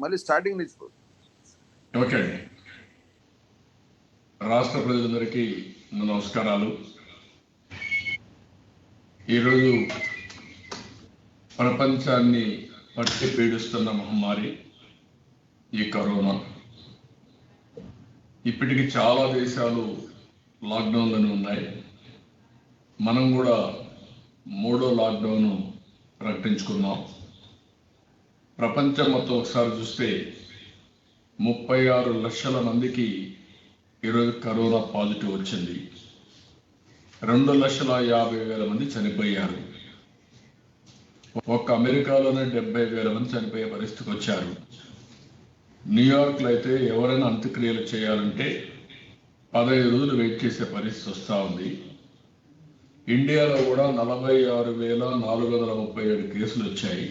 మళ్ళీ స్టార్టింగ్ నుంచి. ఓకే అండి. రాష్ట్ర ప్రజలందరికీ నమస్కారాలు. ఈరోజు ప్రపంచాన్ని పట్టి పీడిస్తున్న మహమ్మారి ఈ కరోనా. ఇప్పటికి చాలా దేశాలు లాక్డౌన్లోనే ఉన్నాయి. మనం కూడా 3వ లాక్డౌన్ ప్రకటించుకున్నాం. ప్రపంచం మొత్తం ఒకసారి చూస్తే 36 లక్షల మందికి ఈరోజు కరోనా పాజిటివ్ వచ్చింది. 2,50,000 మంది చనిపోయారు. ఒక్క అమెరికాలోనే 70,000 మంది చనిపోయే పరిస్థితికి వచ్చారు. న్యూయార్క్లో అయితే ఎవరైనా అంత్యక్రియలు చేయాలంటే 15 రోజులు వెయిట్ చేసే పరిస్థితి వస్తూ ఉంది. ఇండియాలో కూడా 46,437 కేసులు వచ్చాయి.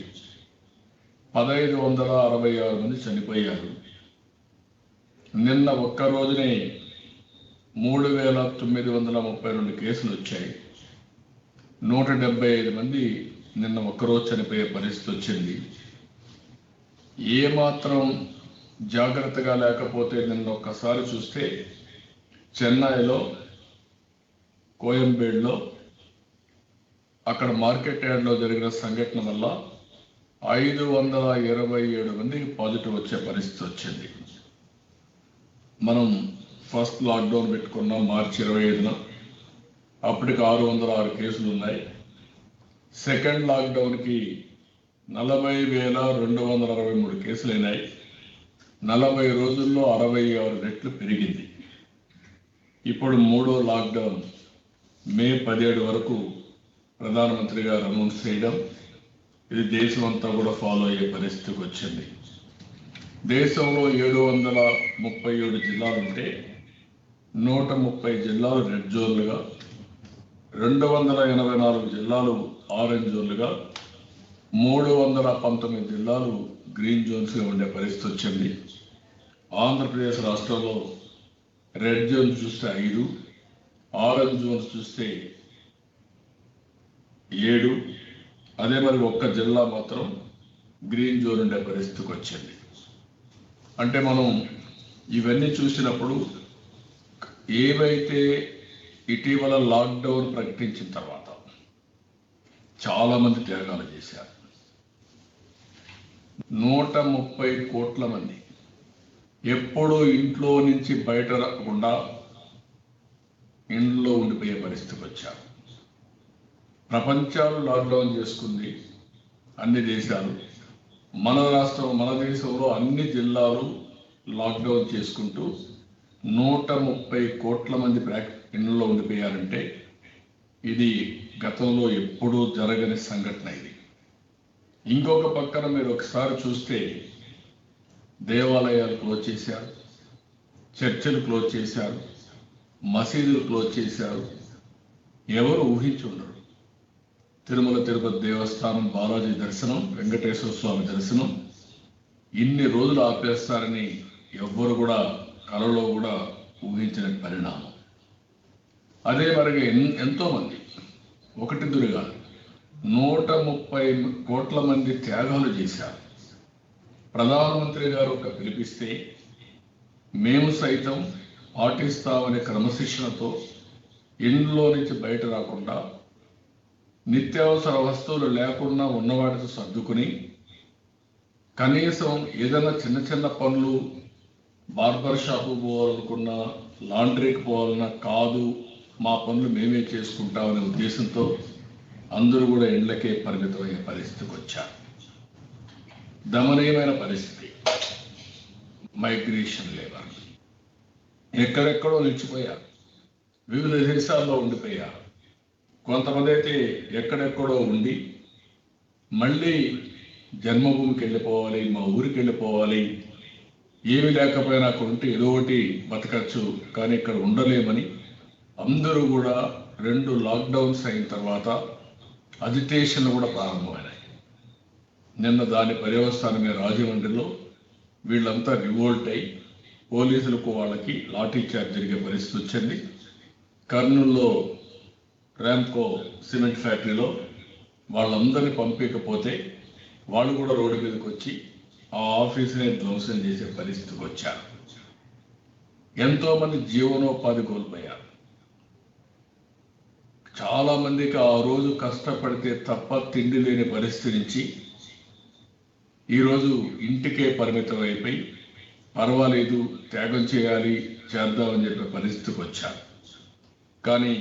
1,566 మంది చనిపోయారు. నిన్న ఒక్క రోజునే 3,932 కేసులు వచ్చాయి. 175 మంది నిన్న ఒక్కరోజు చనిపోయే పరిస్థితి వచ్చింది. ఏమాత్రం జాగ్రత్తగా లేకపోతే నిన్న ఒక్కసారి చూస్తే చెన్నైలో, కోయంబేడులో, అక్కడ మార్కెట్ యార్డ్లో జరిగిన సంఘటన వల్ల 527 మందికి పాజిటివ్ వచ్చే పరిస్థితి వచ్చింది. మనం ఫస్ట్ లాక్డౌన్ పెట్టుకున్నాం మార్చి 25న. అప్పటికి 606 కేసులు ఉన్నాయి. సెకండ్ లాక్డౌన్కి 40,263 కేసులు అయినాయి. 40 రోజుల్లో 66 రెట్లు పెరిగింది. ఇప్పుడు 3వ లాక్డౌన్ మే 17 వరకు ప్రధానమంత్రి గారు అనౌన్స్ చేయడం, ఇది దేశం అంతా కూడా ఫాలో అయ్యే పరిస్థితికి వచ్చింది. దేశంలో 737 జిల్లాలు ఉంటే 130 జిల్లాలు రెడ్ జోన్లుగా, 284 జిల్లాలు ఆరెంజ్ జోన్లుగా, 319 జిల్లాలు గ్రీన్ జోన్స్గా ఉండే పరిస్థితి వచ్చింది. ఆంధ్రప్రదేశ్ రాష్ట్రంలో రెడ్ జోన్ చూస్తే 5, ఆరెంజ్ జోన్స్ చూస్తే 7, అదే మరి ఒక్క జిల్లా మాత్రం గ్రీన్ జోన్ ఉండే పరిస్థితికి వచ్చింది. అంటే మనం ఇవన్నీ చూసినప్పుడు ఏవైతే ఇటీవల లాక్డౌన్ ప్రకటించిన తర్వాత చాలామంది త్యాగాలు చేశారు. 130 కోట్ల మంది ఎప్పుడూ ఇంట్లో నుంచి బయట రాకుండా ఇంట్లో ఉండిపోయే పరిస్థితికి వచ్చారు. ప్రపంచాలు లాక్డౌన్ చేసుకుంది, అన్ని దేశాలు. మన రాష్ట్రం, మన దేశంలో అన్ని జిల్లాలు లాక్డౌన్ చేసుకుంటూ 130 కోట్ల మంది ఇళ్లలో ఉండిపోయారంటే ఇది గతంలో ఎప్పుడూ జరగని సంఘటన. ఇది ఇంకొక పక్కన మీరు ఒకసారి చూస్తే దేవాలయాలు క్లోజ్ చేశారు, చర్చిలు క్లోజ్ చేశారు, మసీదులు క్లోజ్ చేశారు. ఎవరు ఊహించి ఉండరు. తిరుమల తిరుపతి దేవస్థానం, బాలాజీ దర్శనం, వెంకటేశ్వర స్వామి దర్శనం ఇన్ని రోజులు ఆపేస్తారని ఎవ్వరు కూడా కలలో కూడా ఊహించిన పరిణామం. అదే మరిగా ఎంతోమంది, ఒకటిద్దరు కాదు, 130 కోట్ల మంది త్యాగాలు చేశారు. ప్రధానమంత్రి గారు ఒక పిలిపిస్తే మేము సైతం పాటిస్తామనే క్రమశిక్షణతో ఇంట్లో నుంచి బయట రాకుండా, నిత్యావసర వస్తువులు లేకుండా ఉన్నవాటితో సర్దుకుని, కనీసం ఏదైనా చిన్న చిన్న పనులు, బార్బర్ షాపు పోవాలనుకున్నా, లాండ్రీకి పోవాలన్నా కాదు, మా పనులు మేమే చేసుకుంటామనే ఉద్దేశంతో అందరూ కూడా ఇళ్లకే పరిమితమయ్యే పరిస్థితికి వచ్చారు. దమనీయమైన పరిస్థితి. మైగ్రేషన్ లేబర్ ఎక్కడెక్కడో నిలిచిపోయారు, వివిధ దేశాల్లో ఉండిపోయారు. కొంతమంది అయితే ఎక్కడెక్కడో ఉండి మళ్ళీ జన్మభూమికి వెళ్ళిపోవాలి, మా ఊరికి వెళ్ళిపోవాలి, ఏమి లేకపోయినా అక్కడ ఉంటే ఏదో ఒకటి బతకచ్చు, కానీ ఇక్కడ ఉండలేమని అందరూ కూడా 2 లాక్డౌన్స్ అయిన తర్వాత అజిటేషన్లు కూడా ప్రారంభమైనాయి. నిన్న దాని పర్యవసానమే రాజమండ్రిలో వీళ్ళంతా రివోల్ట్ అయి పోలీసులకు వాళ్ళకి లాఠీ చార్జ్ జరిగే పరిస్థితి వచ్చింది. కర్నూలులో ర్యాంకో సిమెంట్ ఫ్యాక్టరీలో వాళ్ళందరినీ పంపించకపోతే వాళ్ళు కూడా రోడ్డు మీదకి వచ్చి ఆ ఆఫీసునే ధ్వంసం చేసే పరిస్థితికి వచ్చారు. ఎంతోమంది జీవనోపాధి కోల్పోయారు. చాలా మందికి ఆ రోజు కష్టపడితే తప్ప తిండి లేని పరిస్థితి నుంచి ఈరోజు ఇంటికే పరిమితం అయిపోయి పర్వాలేదు త్యాగం చేయాలి చేద్దామని చెప్పే పరిస్థితికి వచ్చారు. కానీ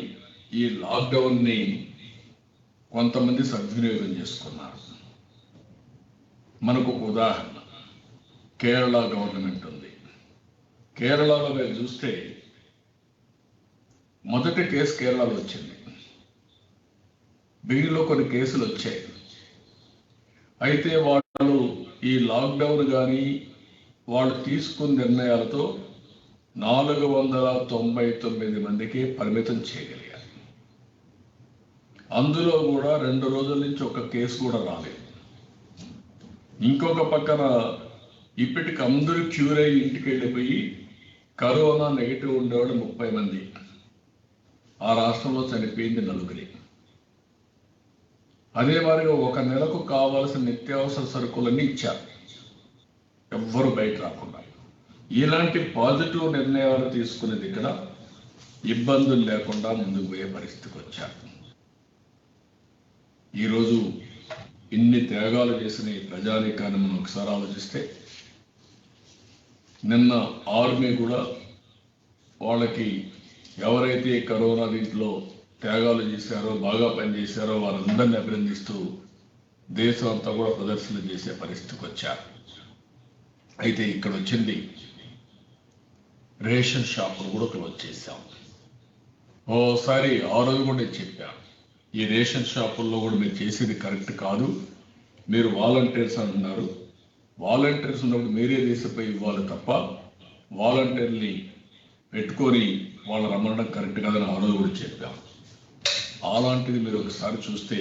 ఈ లాక్డౌన్ని కొంతమంది సద్వినియోగం చేసుకున్నారు. మనకు ఒక ఉదాహరణ కేరళ గవర్నమెంట్ ఉంది. కేరళలో మీరు చూస్తే మొదటి కేసు కేరళలో వచ్చింది, బిగిలో కొన్ని కేసులు వచ్చాయి. అయితే వాళ్ళు ఈ లాక్డౌన్ కానీ వాళ్ళు తీసుకున్న నిర్ణయాలతో 499 మందికి పరిమితం చేయగలిగారు. అందులో కూడా 2 రోజుల నుంచి ఒక కేసు కూడా రాలేదు. ఇంకొక పక్కన ఇప్పటికి అందరూ క్యూర్ అయ్యి ఇంటికి వెళ్ళిపోయి కరోనా నెగిటివ్ ఉండేవాడు 30 మంది. ఆ రాష్ట్రంలో చనిపోయింది 9. అదే మాదిరిగా ఒక నెలకు కావాల్సిన నిత్యావసర సరుకులన్నీ ఇచ్చారు, ఎవ్వరు బయట రాకుండా. ఇలాంటి పాజిటివ్ నిర్ణయాలు తీసుకునేది ఇక్కడ ఇబ్బందులు లేకుండా ముందుకు పోయే పరిస్థితికి వచ్చారు. ఈరోజు ఇన్ని త్యాగాలు చేసిన ఈ ప్రజానీకాన్ని మనం ఒకసారి ఆలోచిస్తే, నిన్న ఆర్మీ కూడా వాళ్ళకి ఎవరైతే కరోనా దీంట్లో త్యాగాలు చేశారో బాగా పనిచేశారో వారందరినీ అభినందిస్తూ దేశం అంతా కూడా ప్రదర్శనలు చేసే పరిస్థితికి వచ్చారు. అయితే ఇక్కడ వచ్చింది రేషన్ షాపులు కూడా క్లోజ్ చేశాం. ఓసారి ఆ రోజు కూడా నేను చెప్పాను, ఈ రేషన్ షాపుల్లో కూడా మీరు చేసేది కరెక్ట్ కాదు, మీరు వాలంటీర్స్ అంటున్నారు, వాలంటీర్స్ ఉన్నప్పుడు మీరే దేశపై ఇవ్వాలి తప్ప వాలంటీర్ని పెట్టుకొని వాళ్ళు రమ్మడం కరెక్ట్ కాదని ఆ రోజు కూడా చెప్పాం. అలాంటిది మీరు ఒకసారి చూస్తే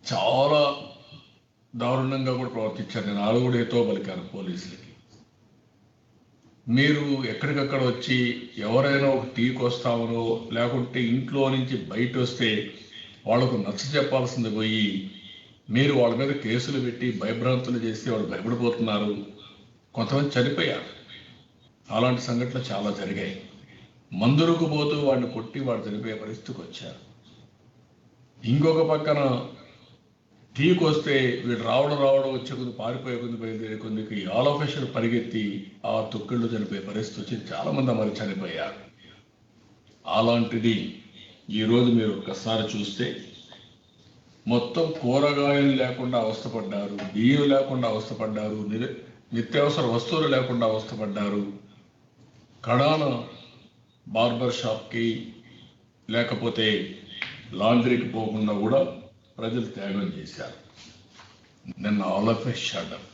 చాలా దారుణంగా కూడా ప్రవర్తించారు. నేను ఆరు కూడా ఏతో పలికాను పోలీసులకి, మీరు ఎక్కడికక్కడ వచ్చి ఎవరైనా ఒక టీకి వస్తామనో లేకుంటే ఇంట్లో నుంచి బయట వస్తే వాళ్ళకు నచ్చ చెప్పాల్సింది పోయి మీరు వాళ్ళ మీద కేసులు పెట్టి భయభ్రాంతులు చేసి వాళ్ళు భయపడిపోతున్నారు. కొంతమంది చనిపోయారు. అలాంటి సంఘటనలు చాలా జరిగాయి. మందులకు పోతూ వాడిని కొట్టి వాడు చనిపోయే పరిస్థితికి వచ్చారు. ఇంకొక పక్కన టీకి వస్తే వీడు రావడం వచ్చే కొద్ది పారిపోయే కొద్ది బయలుదేరే కొద్దికి ఆల్ ఆఫ్ ఎషన్ పరిగెత్తి ఆ తొక్కిళ్ళు చనిపోయే పరిస్థితి వచ్చి చాలా మంది మరి చనిపోయారు. అలాంటిది ఈరోజు మీరు ఒక్కసారి చూస్తే మొత్తం కూరగాయలు లేకుండా అవస్థపడ్డారు, బియ్యం లేకుండా అవస్థపడ్డారు, నిత్యావసర వస్తువులు లేకుండా అవస్థపడ్డారు. కడాన బార్బర్ షాప్కి లేకపోతే లాండ్రీకి పోకుండా కూడా ప్రజలు త్యాగం చేశారు. నిన్న all of a sudden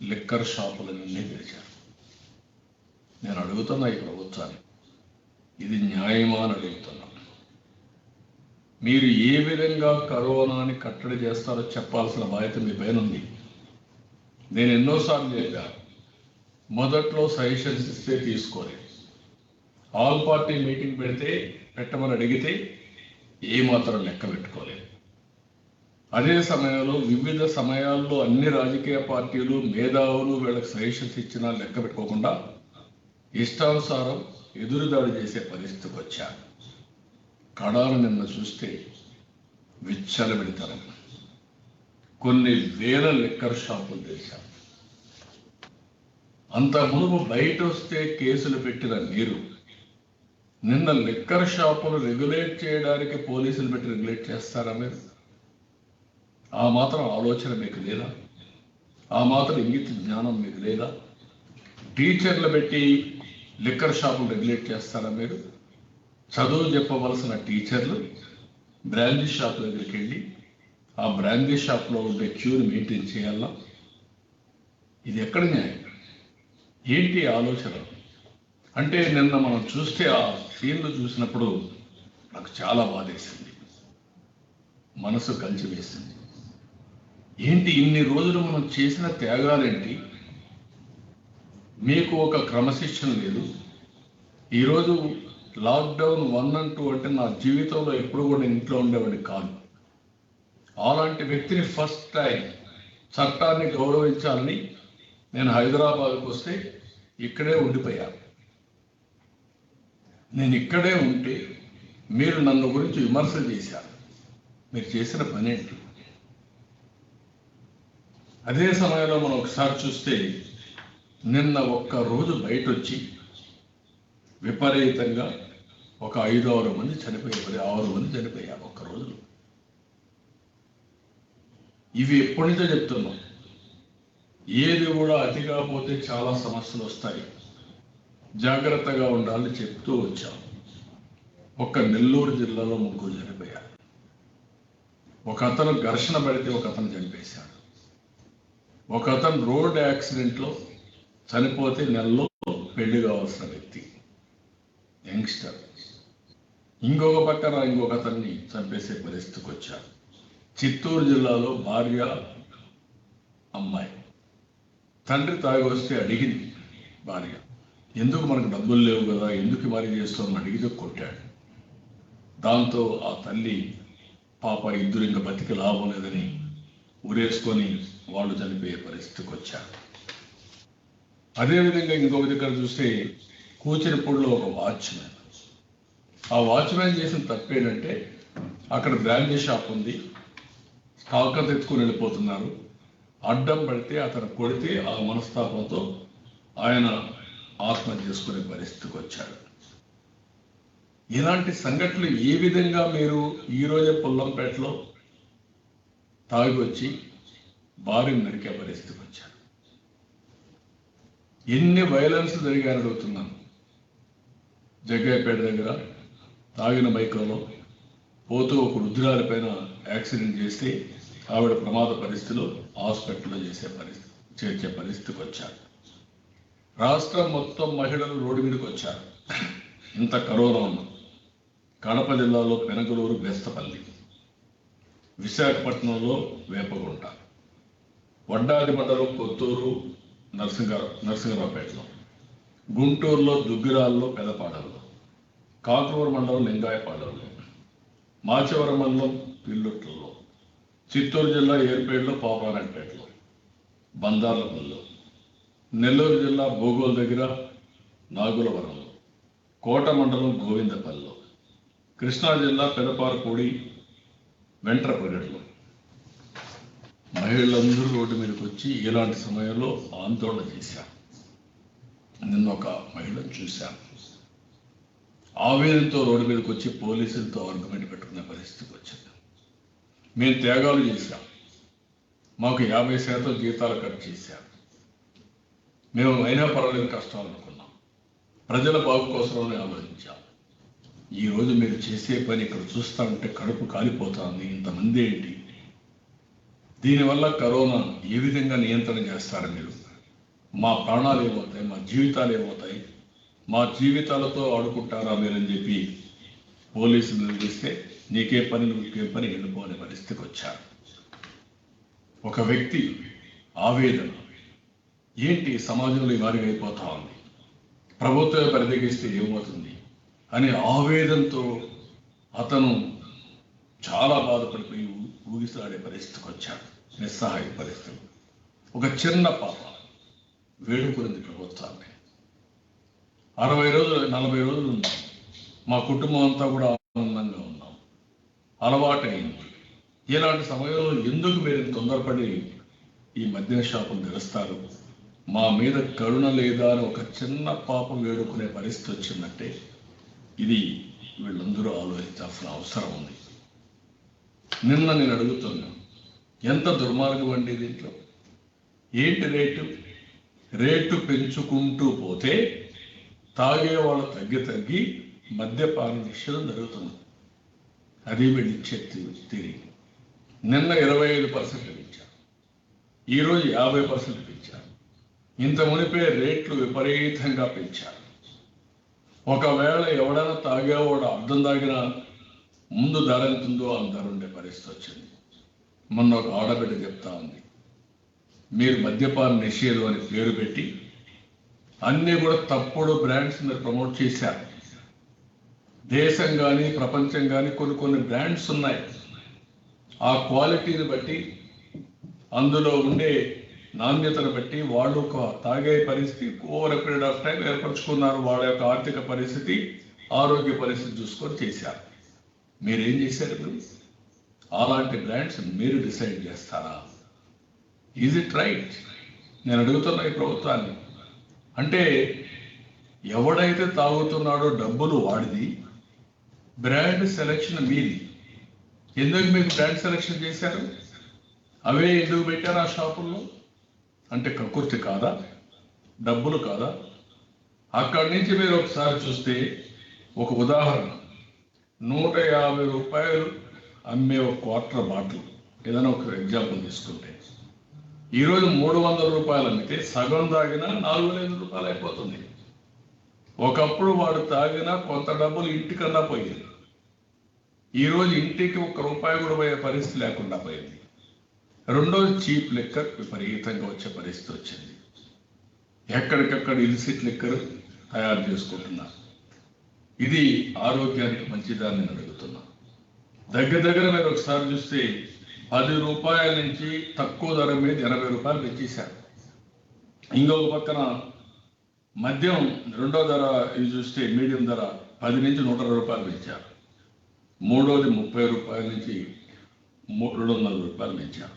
liquor షాపులన్నీ తెరిచారు. నేను అడుగుతున్నా ఈ ప్రభుత్వాన్ని, ఇది న్యాయమా అని అడుగుతున్నా. మీరు ఏ విధంగా కరోనాని కట్టడి చేస్తారో చెప్పాల్సిన బాధ్యత మీ పైన ఉంది. నేను ఎన్నోసార్లు చెప్పాను, మొదట్లో సజెషన్స్ ఇస్తే తీసుకోలేదు. ఆల్ పార్టీ మీటింగ్ పెట్టమని అడిగితే ఏమాత్రం లెక్క పెట్టుకోలేదు. అదే సమయంలో వివిధ సమయాల్లో అన్ని రాజకీయ పార్టీలు మేధావులు వీళ్ళకి సజెషన్స్ ఇచ్చినా లెక్క పెట్టుకోకుండా ఇష్టానుసారం ఎదురుదాడి చేసే పరిస్థితికి వచ్చారు. కడాను నిన్న చూస్తే విచ్చలవిడితనం. కొన్ని వేల లిక్కర్ షాపులు తెరిచారు. అంత మునుపు బయట వస్తే కేసులు పెట్టిన మీరు నిన్న లిక్కర్ షాపులు రెగ్యులేట్ చేయడానికి పోలీసులు పెట్టి రెగ్యులేట్ చేస్తారా? మీరు ఆ మాత్రం ఆలోచన మీకు లేదా? ఆ మాత్రం ఇంగిత జ్ఞానం మీకు లేదా? టీచర్లు పెట్టి లిక్కర్ షాపులు రెగ్యులేట్ చేస్తారా? మీరు చదువు చెప్పవలసిన టీచర్లు బ్రాందీ షాప్ దగ్గరికి వెళ్ళి ఆ బ్రాందీ షాప్లో ఉండే క్యూని మెయింటైన్ చేయాలా? ఇది ఎక్కడ న్యాయం? ఏంటి ఆలోచన? అంటే నిన్న మనం చూస్తే ఆ సీన్లు చూసినప్పుడు నాకు చాలా బాధేసింది, మనసు కలిసివేసింది. ఏంటి ఇన్ని రోజులు మనం చేసిన త్యాగాలేంటి? మీకు ఒక క్రమశిక్షణ లేదు. ఈరోజు లాక్డౌన్ 1 and 2 అంటే నా జీవితంలో ఎప్పుడు కూడా ఇంట్లో ఉండేవాడిని కాదు. అలాంటి వ్యక్తిని ఫస్ట్ టైం చట్టాన్ని గౌరవించాలని నేను హైదరాబాద్కు వస్తే ఇక్కడే ఉండిపోయాను. నేను ఇక్కడే ఉంటే మీరు నన్ను గురించి విమర్శ చేశారు. మీరు చేసిన పని ఏంటి? అదే సమయంలో మనం ఒకసారి చూస్తే నిన్న ఒక్క రోజు బయట వచ్చి విపరీతంగా ఒక 5-6 మంది చనిపోయారు. 6 మంది చనిపోయారు ఒక్క రోజులో. ఇవి ఎప్పటి నుంచో చెప్తున్నాం. ఏది కూడా అతిగా పోతే చాలా సమస్యలు వస్తాయి, జాగ్రత్తగా ఉండాలని చెప్తూ వచ్చాం. ఒక్క నెల్లూరు జిల్లాలో 3 చనిపోయారు. ఒక అతను ఘర్షణ పడితే ఒక అతను చనిపేశాడు. ఒక అతను రోడ్ యాక్సిడెంట్లో చనిపోతే నెలలో పెళ్లి కావాల్సిన వ్యక్తి, యంగ్స్టర్. ఇంకొక పక్కన ఇంకొక అతన్ని చంపేసే పరిస్థితికి వచ్చారు. చిత్తూరు జిల్లాలో భార్య అమ్మాయి, తండ్రి తాగి వస్తే అడిగింది భార్య, ఎందుకు మనకు డబ్బులు లేవు కదా, ఎందుకు మరి చేస్తామని అడిగితే కొట్టాడు. దాంతో ఆ తల్లి పాప ఇద్దరు ఇంకా బతికి లాభం లేదని ఊరేసుకొని వాళ్ళు చనిపోయే పరిస్థితికి వచ్చారు. అదేవిధంగా ఇంకొక దగ్గర చూస్తే కూచినపూడిలో ఒక వాచ్మెన్, ఆ వాచ్మెన్ చేసిన తప్పేంటంటే అక్కడ బ్రాండీ షాప్ ఉంది, స్టాక్ ఎత్తుకుని వెళ్ళిపోతున్నారు. అడ్డం పడితే అతను కొడితే ఆ మనస్తాపంతో ఆయన ఆత్మహత్య చేసుకునే పరిస్థితికి వచ్చాడు. ఇలాంటి సంఘటనలు ఏ విధంగా మీరు ఈరోజే పుల్లంపేటలో తాగి వచ్చి భార్యను నరికే పరిస్థితికి వచ్చారు? ఎన్ని వైలెన్స్ జరిగాయని అడుగుతున్నాను. జగ్గయ్యపేట దగ్గర తాగిన బైక్లో పోతూ ఒక వృద్ధురాలి పైన యాక్సిడెంట్ చేస్తే ఆవిడ ప్రమాద పరిస్థితిలో హాస్పిటల్లో చేర్చే పరిస్థితికి వచ్చారు. రాష్ట్రం మొత్తం మహిళలు రోడ్డు మీదకి వచ్చారు. ఇంత కరోనా ఉంది. కడప జిల్లాలో పెనగలూరు, బెస్తపల్లి, విశాఖపట్నంలో వేపగుంట, వడ్డాది మండలం కొత్తూరు, నరసింగరావుపేటలో, గుంటూరులో దుగ్గిరాల్లో, పెదపాడల్లో, కాకులూరు మండలం లింగాయపాడల్లో, మాచవరం మండలం పిల్లుట్లలో, చిత్తూరు జిల్లా ఏర్పేటలో, పాపానపేటలో, బందార్లపల్లిలో, నెల్లూరు జిల్లా భోగోల్ దగ్గర నాగులవరంలో, కోట మండలం గోవిందపల్లిలో, కృష్ణా జిల్లా పెదపారపూడి, వెంట్రపగడ్లో మహిళలందరూ రోడ్డు మీదకి వచ్చి ఇలాంటి సమయంలో ఆందోళన చేశారు. నిన్న ఒక మహిళను చూశాను, ఆవేదనతో రోడ్డు మీదకి వచ్చి పోలీసులతో ఆర్గ్యుమెంట్ పెట్టుకునే పరిస్థితికి వచ్చింది. మేము త్యాగాలు చేశాం, మాకు 50% జీతాలు కట్ చేశారు, మేము అయినా పర్వాలేదు కష్టాలు అనుకున్నాం, ప్రజల బాగు కోసమే ఆలోచించాం. ఈరోజు మీరు చేసే పని ఇక్కడ చూస్తూ ఉంటే కడుపు కాలిపోతుంది. ఇంతమంది ఏంటి? దీనివల్ల కరోనా ఏ విధంగా నియంత్రణ చేస్తారు మీరు? మా ప్రాణాలు ఏమవుతాయి, మా జీవితాలు ఏమవుతాయి, మా జీవితాలతో ఆడుకుంటారా మీరని చెప్పి పోలీసులు నిలదీస్తే నీకే పని నువ్వుకే పని వెళ్ళిపోనే పరిస్థితికి వచ్చారు. ఒక వ్యక్తి ఆవేదన ఏంటి, సమాజంలో ఈ వారిగా అయిపోతా ఉంది, ప్రభుత్వం పరిదగిస్తే ఏమవుతుంది అనే ఆవేదనతో అతను చాలా బాధపడిపోయి ఊగిసలాడే పరిస్థితికి వచ్చాడు. నిస్సహాయ పరిస్థితి. ఒక చిన్న పాప వేడుకునింది ప్రభుత్వాన్ని. 60 రోజులు 40 రోజులు ఉన్నాం, మా కుటుంబం అంతా కూడా ఆనందంగా ఉన్నాం, అలవాటైంది. ఇలాంటి సమయంలో ఎందుకు మీరు తొందరపడి ఈ మద్యం షాపులు తెరుస్తారు? మా మీద కరుణ లేదా అని ఒక చిన్న పాపం వేడుకునే పరిస్థితి వచ్చిందంటే ఇది వీళ్ళందరూ ఆలోచించాల్సిన అవసరం ఉంది. నిన్న నేను అడుగుతున్నా, ఎంత దుర్మార్గం అండి దీంట్లో? ఏంటి రేటు పెంచుకుంటూ పోతే తాగే వాళ్ళు తగ్గి మద్యపాన నిషేధం జరుగుతుంది. అది వీళ్ళిచ్చే తిరిగి. నిన్న 25% పెంచారు, ఈరోజు 50% పెంచారు. ఇంత మునిపే రేట్లు విపరీతంగా పెంచారు. ఒకవేళ ఎవడైనా తాగేవాడు అర్థం తాగినా ముందు ధర ఎంతుందో అంత ధర ఉండే పరిస్థితి వచ్చింది. మొన్న ఒక ఆడబిడ్డ చెప్తా ఉంది, మీరు మద్యపాన నిషేధం అని పేరు పెట్టి అన్నీ కూడా తప్పుడు బ్రాండ్స్ మీరు ప్రమోట్ చేశారు. దేశం కానీ ప్రపంచం కానీ కొన్ని బ్రాండ్స్ ఉన్నాయి. ఆ క్వాలిటీని బట్టి అందులో ఉండే నాణ్యతను బట్టి వాళ్ళు ఒక తాగే పరిస్థితి over a period of time ఏర్పరచుకున్నారు. వాళ్ళ యొక్క ఆర్థిక పరిస్థితి, ఆరోగ్య పరిస్థితి చూసుకొని చేశారు. మీరేం చేశారు? మీరు అలాంటి బ్రాండ్స్ మీరు డిసైడ్ చేస్తారా? Is it right? నేను అడుగుతున్నా ఈ ప్రభుత్వాన్ని. అంటే ఎవడైతే తాగుతున్నాడో డబ్బులు వాడిది, బ్రాండ్ సెలెక్షన్ మీది. ఎందుకు మీకు బ్రాండ్ సెలెక్షన్ చేశారు? అవే ఎందుకు పెట్టారు ఆ షాపుల్లో? అంటే కక్కుర్తి కాదా? డబ్బులు కాదా? అక్కడి నుంచి మీరు ఒకసారి చూస్తే, ఒక ఉదాహరణ, 150 రూపాయలు అమ్మే ఒక క్వార్టర్ బాటిల్, ఏదైనా ఒక ఎగ్జాంపుల్ తీసుకుంటే, ఈరోజు 300 రూపాయలు అమ్మితే సగం తాగినా 4,500 రూపాయలు అయిపోతుంది. ఒకప్పుడు వాడు తాగినా కొంత డబ్బులు ఇంటికన్నా పోయింది. ఈరోజు ఇంటికి 1 రూపాయి కూడా పోయే పరిస్థితి లేకుండా పోయింది. రెండోది, చీప్ లిక్కర్ విపరీతంగా వచ్చే పరిస్థితి వచ్చింది. ఎక్కడికక్కడ ఇలిసిట్ లిక్కర్ తయారు చేసుకుంటున్నారు. ఇది ఆరోగ్యానికి మంచిదాన్ని నేను అడుగుతున్నా. దగ్గర మీరు ఒకసారి చూస్తే 10 రూపాయల నుంచి తక్కువ ధర మీద 80 రూపాయలు పెంచేశారు. ఇంకొక పక్కన మద్యం రెండో ధర ఇది చూస్తే మీడియం ధర 10 నుంచి 120 రూపాయలు పెంచారు. మూడోది 30 రూపాయల నుంచి 200 రూపాయలు పెంచారు.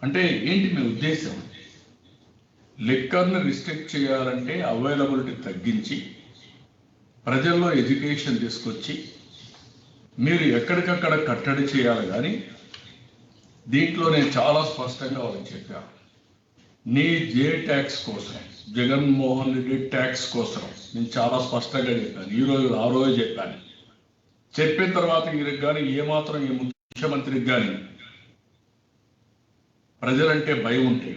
అంటే ఏంటి మీ ఉద్దేశం? లిక్కర్ని రిస్ట్రిక్ట్ చేయాలంటే అవైలబిలిటీ తగ్గించి ప్రజల్లో ఎడ్యుకేషన్ తీసుకొచ్చి మీరు ఎక్కడికక్కడ కట్టడి చేయాలి. కానీ దీంట్లో నేను చాలా స్పష్టంగా వాళ్ళకి చెప్పాను, నీ జే ట్యాక్స్ కోసం, జగన్మోహన్ రెడ్డి ట్యాక్స్ కోసం నేను చాలా స్పష్టంగా చెప్పాను. ఈరోజు ఆ రోజు చెప్పాను. చెప్పిన తర్వాత వీరికి కానీ ఏమాత్రం ఈ ముఖ్యమంత్రికి కానీ ప్రజలంటే భయం ఉంటే,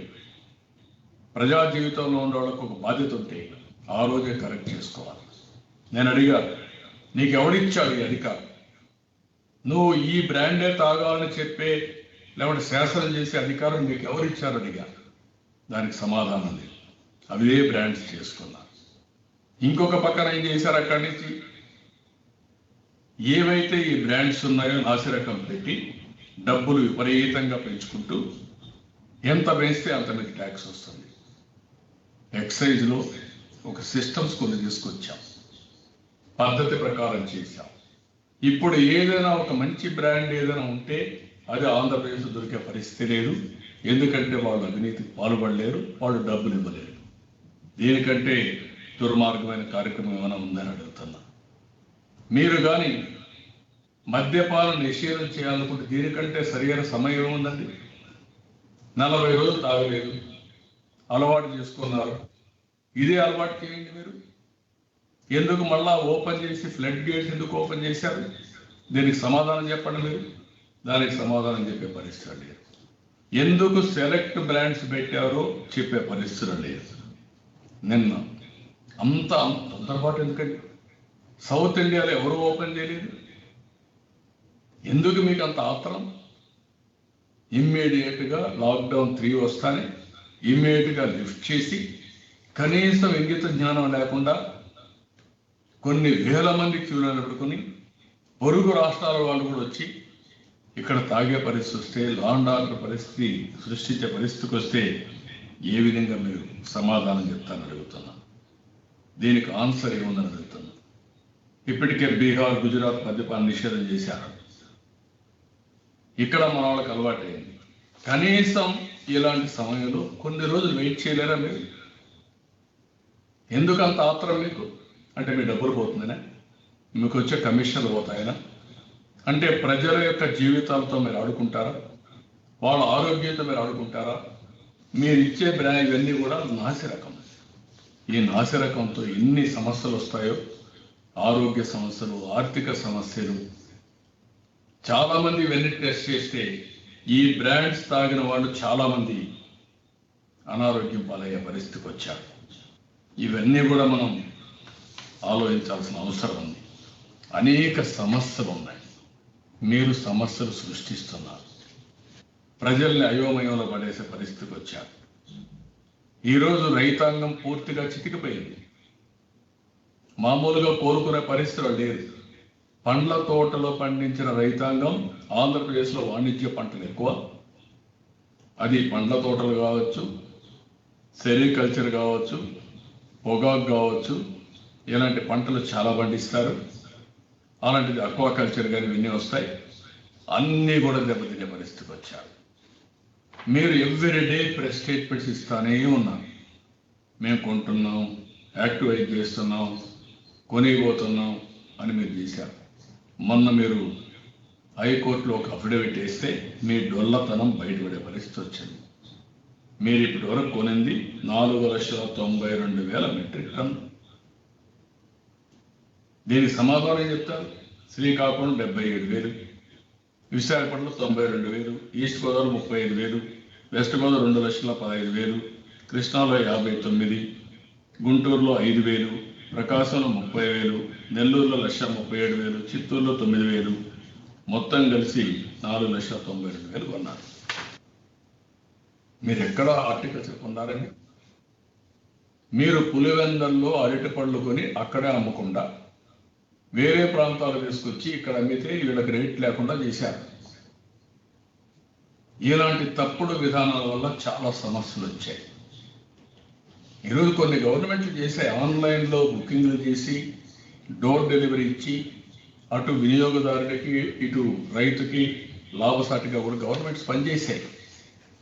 ప్రజా జీవితంలో ఉండే వాళ్ళకు ఒక బాధ్యత ఉంటే ఆ రోజే కరెక్ట్ చేసుకోవాలి. నేను అడిగా, నీకు ఎవడిచ్చాడు ఈ అధికారం? నువ్వు ఈ బ్రాండే తాగాలని చెప్పే లేకుంటే శాసనం చేసే అధికారం నీకు ఎవరిచ్చారు అడిగా. దానికి సమాధానం లేదు. అవే బ్రాండ్స్ చేసుకున్నారు. ఇంకొక పక్కన ఏం చేశారు? అక్కడి నుంచి ఏవైతే ఈ బ్రాండ్స్ ఉన్నాయో నాసిరకం పెట్టి డబ్బులు విపరీతంగా పెంచుకుంటూ, ఎంత పెంచితే అంత మీకు ట్యాక్స్ వస్తుంది. ఎక్సైజ్లో ఒక సిస్టమ్స్ కొన్ని తీసుకొచ్చాం, పద్ధతి ప్రకారం చేశాం. ఇప్పుడు ఏదైనా ఒక మంచి బ్రాండ్ ఏదైనా ఉంటే అది ఆంధ్రప్రదేశ్ దొరికే పరిస్థితి లేదు. ఎందుకంటే వాళ్ళు అవినీతికి పాల్పడలేరు, వాళ్ళు డబ్బులు ఇవ్వలేరు. దీనికంటే దుర్మార్గమైన కార్యక్రమం ఏమైనా ఉందని అడుగుతున్నా. మీరు కానీ మద్యపానం నిషేధం చేయాలనుకుంటే దీనికంటే సరైన సమయం ఏముందండి? 40 రోజులు తాగలేదు, అలవాటు చేసుకున్నారు. ఇదే అలవాటు చేయండి మీరు. ఎందుకు మళ్ళా ఓపెన్ చేసి ఫ్లడ్ గేట్స్ ఎందుకు ఓపెన్ చేశారు? దీనికి సమాధానం చెప్పండి మీరు. దానికి సమాధానం చెప్పే పరిస్థితి లేదు. ఎందుకు సెలెక్ట్ బ్రాండ్స్ పెట్టారో చెప్పే పరిస్థితి లేదు. నిన్న అంత తొందరపాటు ఎందుకండి? సౌత్ ఇండియాలో ఎవరు ఓపెన్ చేయలేదు? ఎందుకు మీకు అంత ఆత్రం? ఇమ్మీడియట్గా లాక్డౌన్ 3 వస్తానే ఇమ్మీడియట్గా లిఫ్ట్ చేసి, కనీసం ఇంగిత జ్ఞానం లేకుండా కొన్ని వేల మంది క్యూలో పెట్టుకుని పొరుగు రాష్ట్రాల వాళ్ళు కూడా వచ్చి ఇక్కడ తాగే పరిస్థితి వస్తే, లాండ్ ఆర్డర్ పరిస్థితి సృష్టించే పరిస్థితికి వస్తే ఏ విధంగా మీరు సమాధానం చెప్తానని అడుగుతున్నా. దీనికి ఆన్సర్ ఏముందని అడుగుతున్నా. ఇప్పటికే బీహార్, గుజరాత్ మద్యపాన నిషేధం చేశారు. ఇక్కడ మన వాళ్ళకి అలవాటైంది. కనీసం ఇలాంటి సమయంలో కొన్ని రోజులు వెయిట్ చేయలేరా మీరు? ఎందుకంత ఆత్రం మీకు? అంటే మీ డబ్బులు పోతుందనే? మీకు వచ్చే కమిషన్లు పోతాయనా? అంటే ప్రజల యొక్క జీవితాలతో మీరు ఆడుకుంటారా? వాళ్ళ ఆరోగ్యంతో మీరు ఆడుకుంటారా? మీరు ఇచ్చే బ్రాండ్ ఇవన్నీ కూడా నాసిరకం. ఈ నాసిరకంతో ఎన్ని సమస్యలు వస్తాయో, ఆరోగ్య సమస్యలు, ఆర్థిక సమస్యలు. చాలామంది ఇవన్నీ టెస్ట్ చేస్తే ఈ బ్రాండ్స్ తాగిన వాళ్ళు చాలామంది అనారోగ్యం పాలయ్యే పరిస్థితికి వచ్చారు. ఇవన్నీ కూడా మనం ఆలోచించాల్సిన అవసరం ఉంది. అనేక సమస్యలు ఉన్నాయి. మీరు సమస్యలు సృష్టిస్తున్నారు. ప్రజల్ని అయోమయంలో పడేసే పరిస్థితికి వచ్చారు. ఈరోజు రైతాంగం పూర్తిగా చితికిపోయింది. మామూలుగా కోలుకునే పరిస్థితులు లేదు. పండ్ల తోటలో పండించిన రైతాంగం, ఆంధ్రప్రదేశ్లో వాణిజ్య పంటలు ఎక్కువ, అది పండ్ల తోటలు కావచ్చు, సెరికల్చర్ కావచ్చు, పొగాకు కావచ్చు, ఇలాంటి పంటలు చాలా పండిస్తారు. అలాంటిది అక్వాకల్చర్ కానీ ఇవన్నీ వస్తాయి. అన్నీ కూడా దెబ్బతినే పరిస్థితికి వచ్చారు. మీరు ఎవ్రీడే ప్రెస్ స్టేట్మెంట్స్ ఇస్తానే ఉన్నారు. మేము కొంటున్నాం, యాక్టివేట్ చేస్తున్నాం, కొనిపోతున్నాం అని మీరు చేశారు. మొన్న మీరు హైకోర్టులో ఒక అఫిడవిట్ వేస్తే మీ డొల్లతనం బయటపడే పరిస్థితి వచ్చింది. మీరు ఇప్పటి వరకు కొనింది 4,92,000 మెట్రిక్ టన్. దీనికి సమాధానం చెప్తారు. శ్రీకాకుళం 77,000, విశాఖపట్నం 92,000, ఈస్ట్ గోదావరి 35,000, వెస్ట్ గోదావరి 2,15,000, కృష్ణాలో 59, గుంటూరులో 5,000, ప్రకాశంలో 30,000, నెల్లూరులో 1,37,000, చిత్తూరులో 9,000, మొత్తం కలిసి 4,92,000 కొన్నారు. మీరు ఎక్కడ హార్టికల్చర్ కొన్నారండి? మీరు పులివెందల్లో అరటి పళ్ళు కొని అక్కడే అమ్మకుండా వేరే ప్రాంతాలు తీసుకొచ్చి ఇక్కడ అమ్మితే వీళ్ళకి రేట్ లేకుండా చేశారు. ఇలాంటి తప్పుడు విధానాల వల్ల చాలా సమస్యలు వచ్చాయి. ఈరోజు కొన్ని గవర్నమెంట్లు చేసే ఆన్లైన్లో బుకింగ్లు చేసి డోర్ డెలివరీ ఇచ్చి అటు వినియోగదారుడికి ఇటు రైతుకి లాభసాటిగా కూడా గవర్నమెంట్స్ పనిచేశాయి.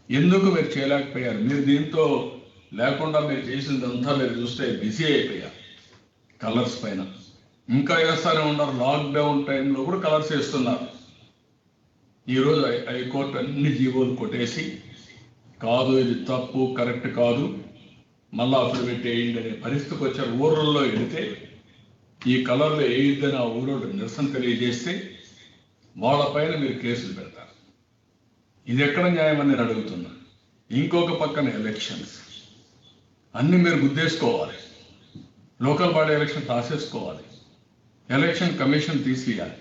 ఎందుకు మీరు చేయలేకపోయారు? మీరు దీంతో లేకుండా మీరు చేసిందంతా మీరు చూస్తే బిజీ అయిపోయారు కలర్స్ పైన. ఇంకా వేస్తూనే ఉన్నారు. లాక్డౌన్ టైంలో కూడా కలర్స్ వేస్తున్నారు. ఈరోజు హైకోర్టు అన్ని జీవోలు కొట్టేసి కాదు ఇది తప్పు, కరెక్ట్ కాదు, మళ్ళా అఫిడవిట్ వేయండి అనే పరిస్థితికి వచ్చారు. ఊర్లలో వెళితే ఈ కలర్లు వేయొద్దని ఆ ఊరోడు నిరసన తెలియజేస్తే వాళ్ళపైన మీరు కేసులు పెడతారు. ఇది ఎక్కడ న్యాయం అని నేను అడుగుతున్నా. ఇంకొక పక్కన ఎలక్షన్స్ అన్ని మీరు గుద్దేసుకోవాలి. లోకల్ బాడీ ఎలక్షన్ రాసేసుకోవాలి. ఎలక్షన్ కమిషన్ తీసేయాలి.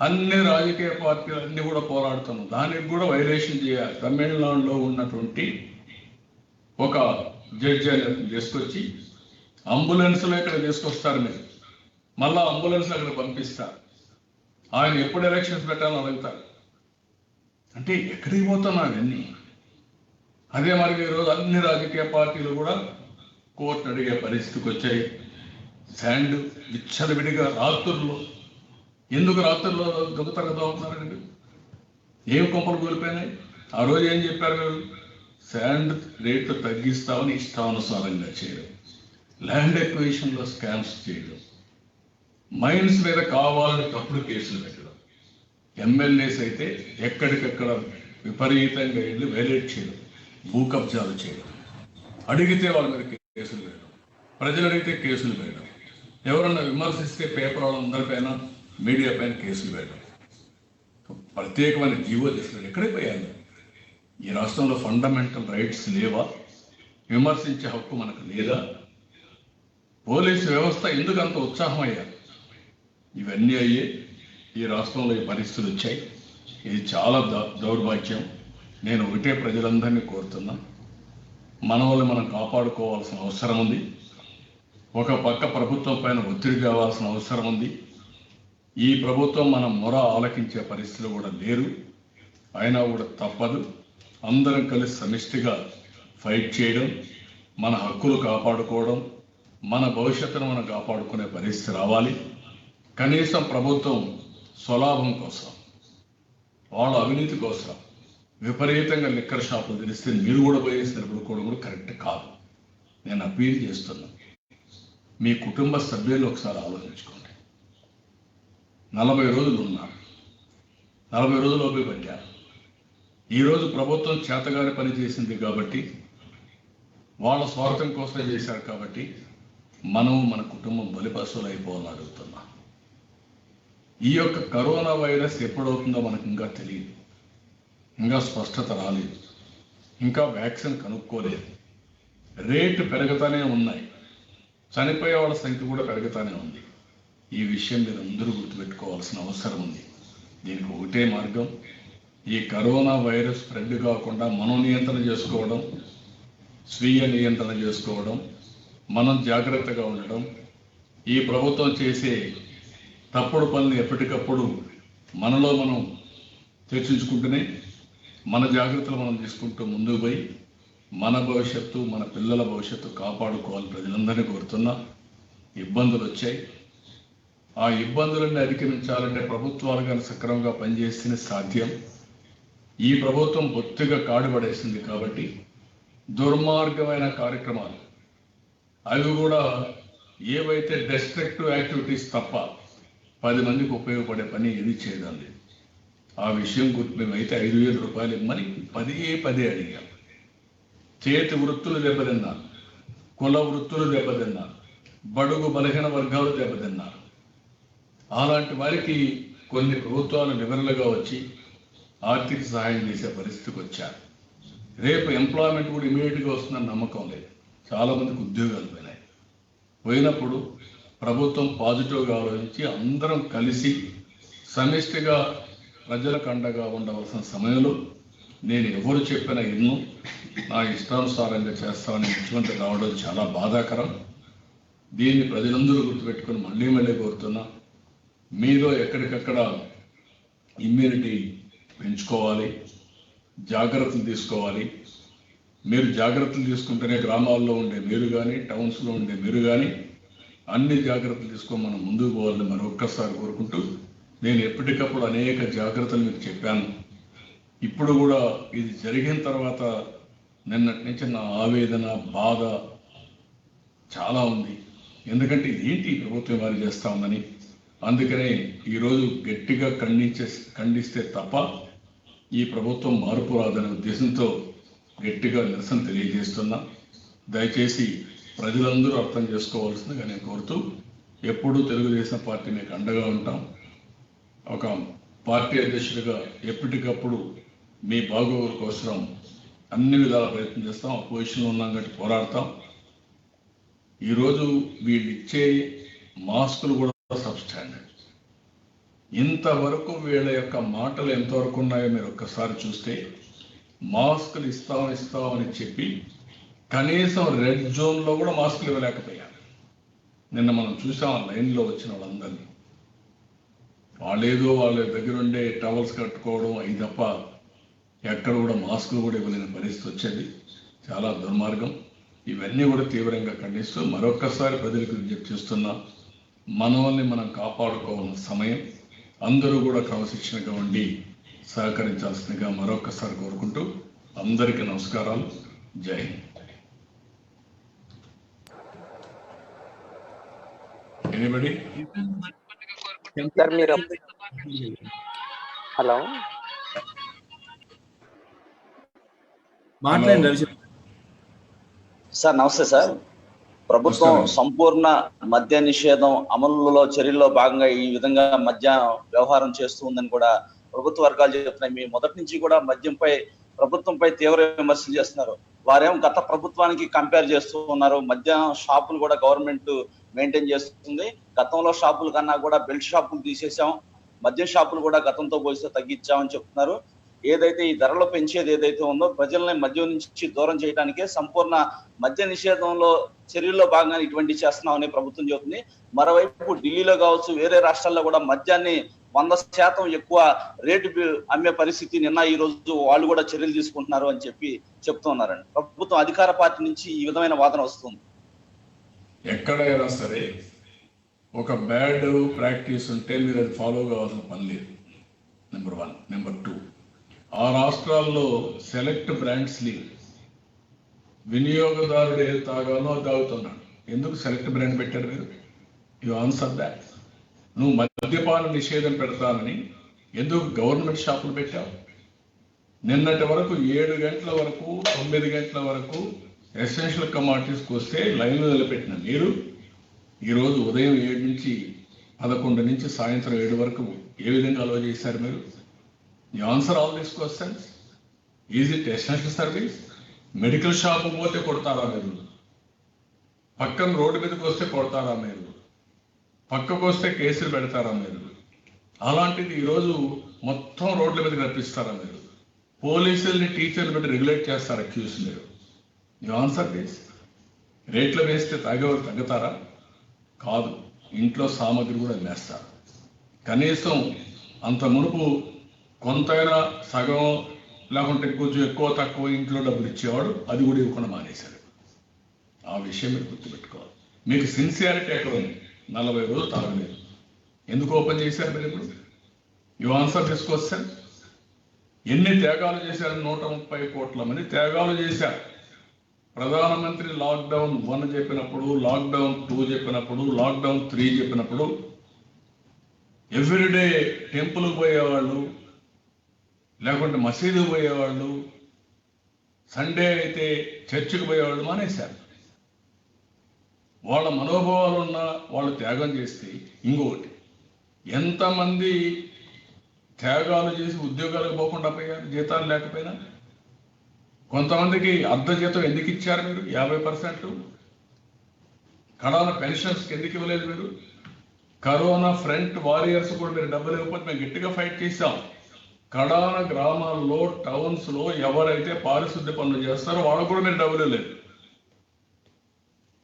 అన్ని రాజకీయ పార్టీలు అన్ని కూడా పోరాడుతున్నాం. దానికి కూడా వైలేషన్ చేయాలి. తమిళనాడులో ఉన్నటువంటి ఒక జడ్జి అని తీసుకొచ్చి అంబులెన్స్లో ఇక్కడ తీసుకొస్తారు. మీరు మళ్ళా అంబులెన్స్ అక్కడ పంపిస్తారు. ఆయన ఎప్పుడు ఎలక్షన్స్ పెట్టాలని అడుగుతారు. అంటే ఎక్కడికి పోతున్నారు అన్నీ? అదే మరి ఈరోజు అన్ని రాజకీయ పార్టీలు కూడా కోర్టు అడిగే పరిస్థితికి వచ్చాయి. శాండ్ విచ్చలవిడిగా రాత్రుల్లో, ఎందుకు రాత్రుల్లో దొంగతనంగా అవుతున్నారండి? ఏం కొంపలు కూలిపోయినాయి? ఆ రోజు ఏం చెప్పారు మీరు? శాండ్ రేట్లు తగ్గిస్తామని ఇష్టానుసారంగా చేయడం, ల్యాండ్ ఎక్విజిషన్లో స్కామ్స్ చేయడం, మైన్స్ మీద కావాలని తప్పుడు కేసులు పెట్టడం, ఎమ్మెల్యేస్ అయితే ఎక్కడికక్కడ విపరీతంగా వెళ్ళి వైలేట్ చేయడం, భూ కబ్జాలు చేయడం, అడిగితే వాళ్ళ మీద కేసులు వేయడం, ప్రజలు అడిగితే కేసులు వేయడం, ఎవరన్నా విమర్శిస్తే పేపర్ వాళ్ళందరిపైన మీడియా పైన కేసులు వేయడం, ప్రత్యేకమైన జీవో చేస్తున్నారు. ఎక్కడికి పోయాను? ఈ రాష్ట్రంలో ఫండమెంటల్ రైట్స్ లేవా? విమర్శించే హక్కు మనకు లేదా? పోలీసు వ్యవస్థ ఎందుకు అంత ఉత్సాహం అయ్యారు? ఇవన్నీ అయ్యే ఈ రాష్ట్రంలో ఈ పరిస్థితులు వచ్చాయి. ఇది చాలా దౌర్భాగ్యం. నేను ఒకటే ప్రజలందరినీ కోరుతున్నా, మన వాళ్ళు మనం కాపాడుకోవాల్సిన అవసరం ఉంది. ఒక పక్క ప్రభుత్వం పైన ఒత్తిడి కావాల్సిన అవసరం ఉంది. ఈ ప్రభుత్వం మన మొర ఆలకించే పరిస్థితులు కూడా లేరు. అయినా కూడా తప్పదు. అందరం కలిసి సమిష్టిగా ఫైట్ చేయడం, మన హక్కులు కాపాడుకోవడం, మన భవిష్యత్తును మనం కాపాడుకునే పరిస్థితి రావాలి. కనీసం ప్రభుత్వం స్వలాభం కోసం, వాళ్ళ అవినీతి కోసం విపరీతంగా లిక్కర్ షాపులు తెలిస్తే మీరు కూడా పోయేసి నిలబడుకోవడం కూడా కరెక్ట్ కాదు. నేను అప్పీల్ చేస్తున్నా, మీ కుటుంబ సభ్యులు ఒకసారి ఆలోచించుకోండి. 40 రోజులు ఉన్నారు, 40 రోజుల్లోపే పట్టారు. ఈరోజు ప్రభుత్వం చేతగాని పని చేసింది కాబట్టి, వాళ్ళ స్వార్థం కోసమే చేశారు కాబట్టి మనం మన కుటుంబం బలిపశువులు అయిపోవాలని అడుగుతున్నా. ఈ యొక్క కరోనా వైరస్ ఎప్పుడవుతుందో మనకు ఇంకా తెలియదు. ఇంకా స్పష్టత రాలేదు. ఇంకా వ్యాక్సిన్ కనుక్కోలేదు. రేటు పెరుగుతూనే ఉన్నాయి. చనిపోయే వాళ్ళ సంఖ్య కూడా పెరుగుతూనే ఉంది. ఈ విషయం మీరు అందరూ గుర్తుపెట్టుకోవాల్సిన అవసరం ఉంది. దీనికి ఒకటే మార్గం, ఈ కరోనా వైరస్ స్ప్రెడ్ కాకుండా మనం నియంత్రణ చేసుకోవడం, స్వీయ నియంత్రణ చేసుకోవడం, మనం జాగ్రత్తగా ఉండడం, ఈ ప్రభుత్వం చేసే తప్పుడు పనులు ఎప్పటికప్పుడు మనలో మనం చర్చించుకుంటూనే మన జాగ్రత్తలు మనం తీసుకుంటూ ముందుకు పోయి మన భవిష్యత్తు, మన పిల్లల భవిష్యత్తు కాపాడుకోవాలి ప్రజలందరినీ కోరుతున్నా. ఇబ్బందులు వచ్చాయి, ఆ ఇబ్బందులన్నీ అధిగమించాలంటే ప్రభుత్వాలు కానీ సక్రమంగా పనిచేస్తేనే సాధ్యం. ఈ ప్రభుత్వం బొత్తిగా కాడుపడేసింది కాబట్టి దుర్మార్గమైన కార్యక్రమాలు, అవి కూడా ఏవైతే డెస్ట్రక్టివ్ యాక్టివిటీస్ తప్ప 10 మందికి ఉపయోగపడే పని ఏది చేయడం లేదు. ఆ విషయం గుర్తు మేమైతే 5,000 రూపాయలు ఇమ్మని పదే అడిగాం. చేతి వృత్తులు దెబ్బతిన్నారు, కుల వృత్తులు దెబ్బతిన్నారు, బడుగు బలహీన వర్గాలు దెబ్బతిన్నారు. అలాంటి వారికి కొన్ని ప్రభుత్వాలు నిబంధనలుగా వచ్చి ఆర్థిక సహాయం చేసే పరిస్థితికి వచ్చారు. రేపు ఎంప్లాయ్మెంట్ కూడా ఇమీడియట్గా వస్తుందని నమ్మకం లేదు. చాలామందికి ఉద్యోగాలు పోయినప్పుడు ప్రభుత్వం పాజిటివ్గా ఆలోచించి అందరం కలిసి సమిష్టిగా ప్రజలకు అండగా ఉండవలసిన సమయంలో నేను ఎవరు చెప్పినా ఎన్నో నా ఇష్టానుసారంగా చేస్తామని ముఖ్యమంత్రి రావడం చాలా బాధాకరం. దీన్ని ప్రజలందరూ గుర్తుపెట్టుకుని మళ్ళీ కోరుతున్నా, మీలో ఎక్కడికక్కడ ఇమ్యూనిటీ పెంచుకోవాలి, జాగ్రత్తలు తీసుకోవాలి. మీరు జాగ్రత్తలు తీసుకుంటేనే గ్రామాల్లో ఉండే మీరు కానీ, టౌన్స్లో ఉండే మీరు కానీ అన్ని జాగ్రత్తలు తీసుకొని మనం ముందుకు పోవాలని మరొక్కసారి కోరుకుంటూ, నేను ఎప్పటికప్పుడు అనేక జాగ్రత్తలు మీకు చెప్పాను. ఇప్పుడు కూడా ఇది జరిగిన తర్వాత నిన్నటి నుంచి నా ఆవేదన, బాధ చాలా ఉంది. ఎందుకంటే ఇదేంటి ప్రభుత్వం వారు చేస్తూ ఉందని. అందుకనే ఈరోజు గట్టిగా ఖండిస్తే తప్ప ఈ ప్రభుత్వం మార్పు రాదనే ఉద్దేశంతో గట్టిగా నిరసన తెలియజేస్తున్నా. దయచేసి ప్రజలందరూ అర్థం చేసుకోవాల్సిందిగా నేను కోరుతూ, ఎప్పుడూ తెలుగుదేశం పార్టీ మీకు అండగా ఉంటాం. ఒక పార్టీ అధ్యక్షుడిగా ఎప్పటికప్పుడు మీ బాగోగుల కోసం అన్ని విధాల ప్రయత్నం చేస్తాం. అపోజిషన్లో ఉన్నాం కాబట్టి పోరాడతాం. ఈరోజు వీళ్ళు ఇచ్చే మాస్కులు కూడా సబ్స్టాండర్డ్. ఇంతవరకు వీళ్ళ యొక్క మాటలు ఎంతవరకు ఉన్నాయో మీరు ఒక్కసారి చూస్తే, మాస్కులు ఇస్తామని చెప్పి కనీసం రెడ్ జోన్లో కూడా మాస్కులు ఇవ్వలేకపోయారు. నిన్న మనం చూసాం లైన్లో వచ్చిన వాళ్ళందరినీ. వాళ్ళ దగ్గర ఉండే టవల్స్ కట్టుకోవడం అవి తప్ప ఎక్కడ కూడా మాస్కులు కూడా ఇవ్వలేని పరిస్థితి వచ్చేది. చాలా దుర్మార్గం. ఇవన్నీ కూడా తీవ్రంగా ఖండిస్తూ మరొక్కసారి ప్రజలకు విజ్ఞప్తి చేస్తున్నా, మనల్ని మనం కాపాడుకోవాల్సిన సమయం. అందరూ కూడా క్రమశిక్షణగా ఉండి సహకరించాల్సిందిగా మరొక్కసారి కోరుకుంటూ అందరికీ నమస్కారాలు. జై హింద్. ఎనీబడి? సార్ మీరు హలో మాట్లాడండి రవి సార్. నమస్తే సార్. ప్రభుత్వం సంపూర్ణ మద్య నిషేధం అమలులో చర్యల్లో భాగంగా ఈ విధంగా మద్య వ్యవహారం చేస్తూ ఉందని కూడా ప్రభుత్వ వర్గాలు చెప్తున్నాయి. మీ మొదటి నుంచి కూడా మద్యంపై ప్రభుత్వంపై తీవ్ర విమర్శలు చేస్తున్నారు. వారేమో గత ప్రభుత్వానికి కంపేర్ చేస్తూ ఉన్నారు. మద్యం షాపులు కూడా గవర్నమెంట్ మెయింటైన్ చేస్తుంది. గతంలో షాపుల కన్నా కూడా బెల్ట్ షాపులు తీసేసాం, మద్యం షాపులు కూడా గతంతో పోలిస్తే తగ్గించామని చెప్తున్నారు. ఏదైతే ఈ ధరలు పెంచేది ఏదైతే ఉందో ప్రజల్ని మద్యం నుంచి దూరం చేయడానికే సంపూర్ణ మద్య నిషేధంలో చర్యల్లో భాగంగా ఇటువంటి చేస్తున్నామని ప్రభుత్వం చెబుతుంది. మరోవైపు ఢిల్లీలో కావచ్చు, వేరే రాష్ట్రాల్లో కూడా మద్యాన్ని 100% ఎక్కువ రేటు అమ్మే పరిస్థితి నిన్న ఈ రోజు వాళ్ళు కూడా చర్యలు తీసుకుంటున్నారు అని చెప్పి చెప్తున్నారండి. ప్రభుత్వం అధికార పార్టీ నుంచి ఈ విధమైన వాదన వస్తుంది. ఎక్కడైనా సరే ఒక బ్యాడ్ ప్రాక్టీస్ ఉంటే మీరు అది ఫాలో కావాల్సిన పని లేదు. నెంబర్ 1. నెంబర్ 2, ఆ రాష్ట్రాల్లో సెలెక్ట్ బ్రాండ్స్ లేవు. వినియోగదారుడు ఏది తాగాలో అది తాగుతున్నాడు. ఎందుకు సెలెక్ట్ బ్రాండ్ పెట్టారు మీరు? You answer that. నువ్వు మద్యపాన నిషేధం పెడతానని ఎందుకు గవర్నమెంట్ షాపులు పెట్టావు? నిన్నటి వరకు 7 గంటల వరకు 9 గంటల వరకు ఎసెన్షియల్ కమాడిటీస్కి వస్తే లైన్లో నిలబెట్టిన మీరు ఈరోజు ఉదయం 7 నుంచి 11 నుంచి సాయంత్రం 7 వరకు ఏ విధంగా అలౌ చేశారు మీరు? You answer all these questions. Is it essential service? Medical shop పోతే కొడతారా మీరు? పక్కన రోడ్డు మీదకి వస్తే కొడతారా మీరు? పక్కకు వస్తే కేసులు పెడతారా మీరు? అలాంటిది ఈరోజు మొత్తం రోడ్ల మీదకి రప్పిస్తారా మీరు? పోలీసుల్ని టీచర్లు పెట్టి రెగ్యులేట్ చేస్తారా క్యూస్ మీరు? You answer this. రేట్లు వేస్తే తాగేవారు తగ్గుతారా? కాదు, ఇంట్లో సామాగ్రి కూడా వేస్తారు. కనీసం అంత మునుపు కొంతైనా సగం లేకుంటే కొంచెం ఎక్కువ తక్కువ ఇంట్లో డబ్బులు ఇచ్చేవాడు, అది కూడా ఇవ్వకుండా మానేశాడు. ఆ విషయం మీరు గుర్తుపెట్టుకోవాలి. మీకు సిన్సియారిటీ ఎక్కడ ఉంది? 40 రోజులు తాగలేదు, ఎందుకు ఓపెన్ చేశారు మీరు? ఇప్పుడు యు ఆన్సర్ దిస్ క్వశ్చన్. ఎన్ని త్యాగాలు చేశారు? 130 కోట్ల మంది త్యాగాలు చేశారు. ప్రధానమంత్రి లాక్డౌన్ 1 చెప్పినప్పుడు, లాక్డౌన్ 2 చెప్పినప్పుడు, లాక్డౌన్ 3 చెప్పినప్పుడు ఎవ్రీడే టెంపుల్కి పోయేవాళ్ళు, లేకుంటే మసీదుకు పోయేవాళ్ళు, సండే అయితే చర్చికి పోయేవాళ్ళు మానేశారు. వాళ్ళ మనోభావాలు ఉన్న వాళ్ళు త్యాగం చేస్తే, ఇంకొకటి ఎంతమంది త్యాగాలు చేసి ఉద్యోగాలకు పోకుండా పోయారు, జీతాలు లేకపోయినా. కొంతమందికి అర్ధ జీతం ఎందుకు ఇచ్చారు మీరు? 50%. కరోనా పెన్షన్స్కి ఎందుకు ఇవ్వలేదు మీరు? కరోనా ఫ్రంట్ వారియర్స్ కూడా మీరు డబ్బులు ఇవ్వకపోతే మేము గట్టిగా ఫైట్ చేశాం. కడాన గ్రామాల్లో, టౌన్స్లో ఎవరైతే పారిశుద్ధ్య పనులు చేస్తారో వాళ్ళకు కూడా మీరు డబ్బులు లేదు.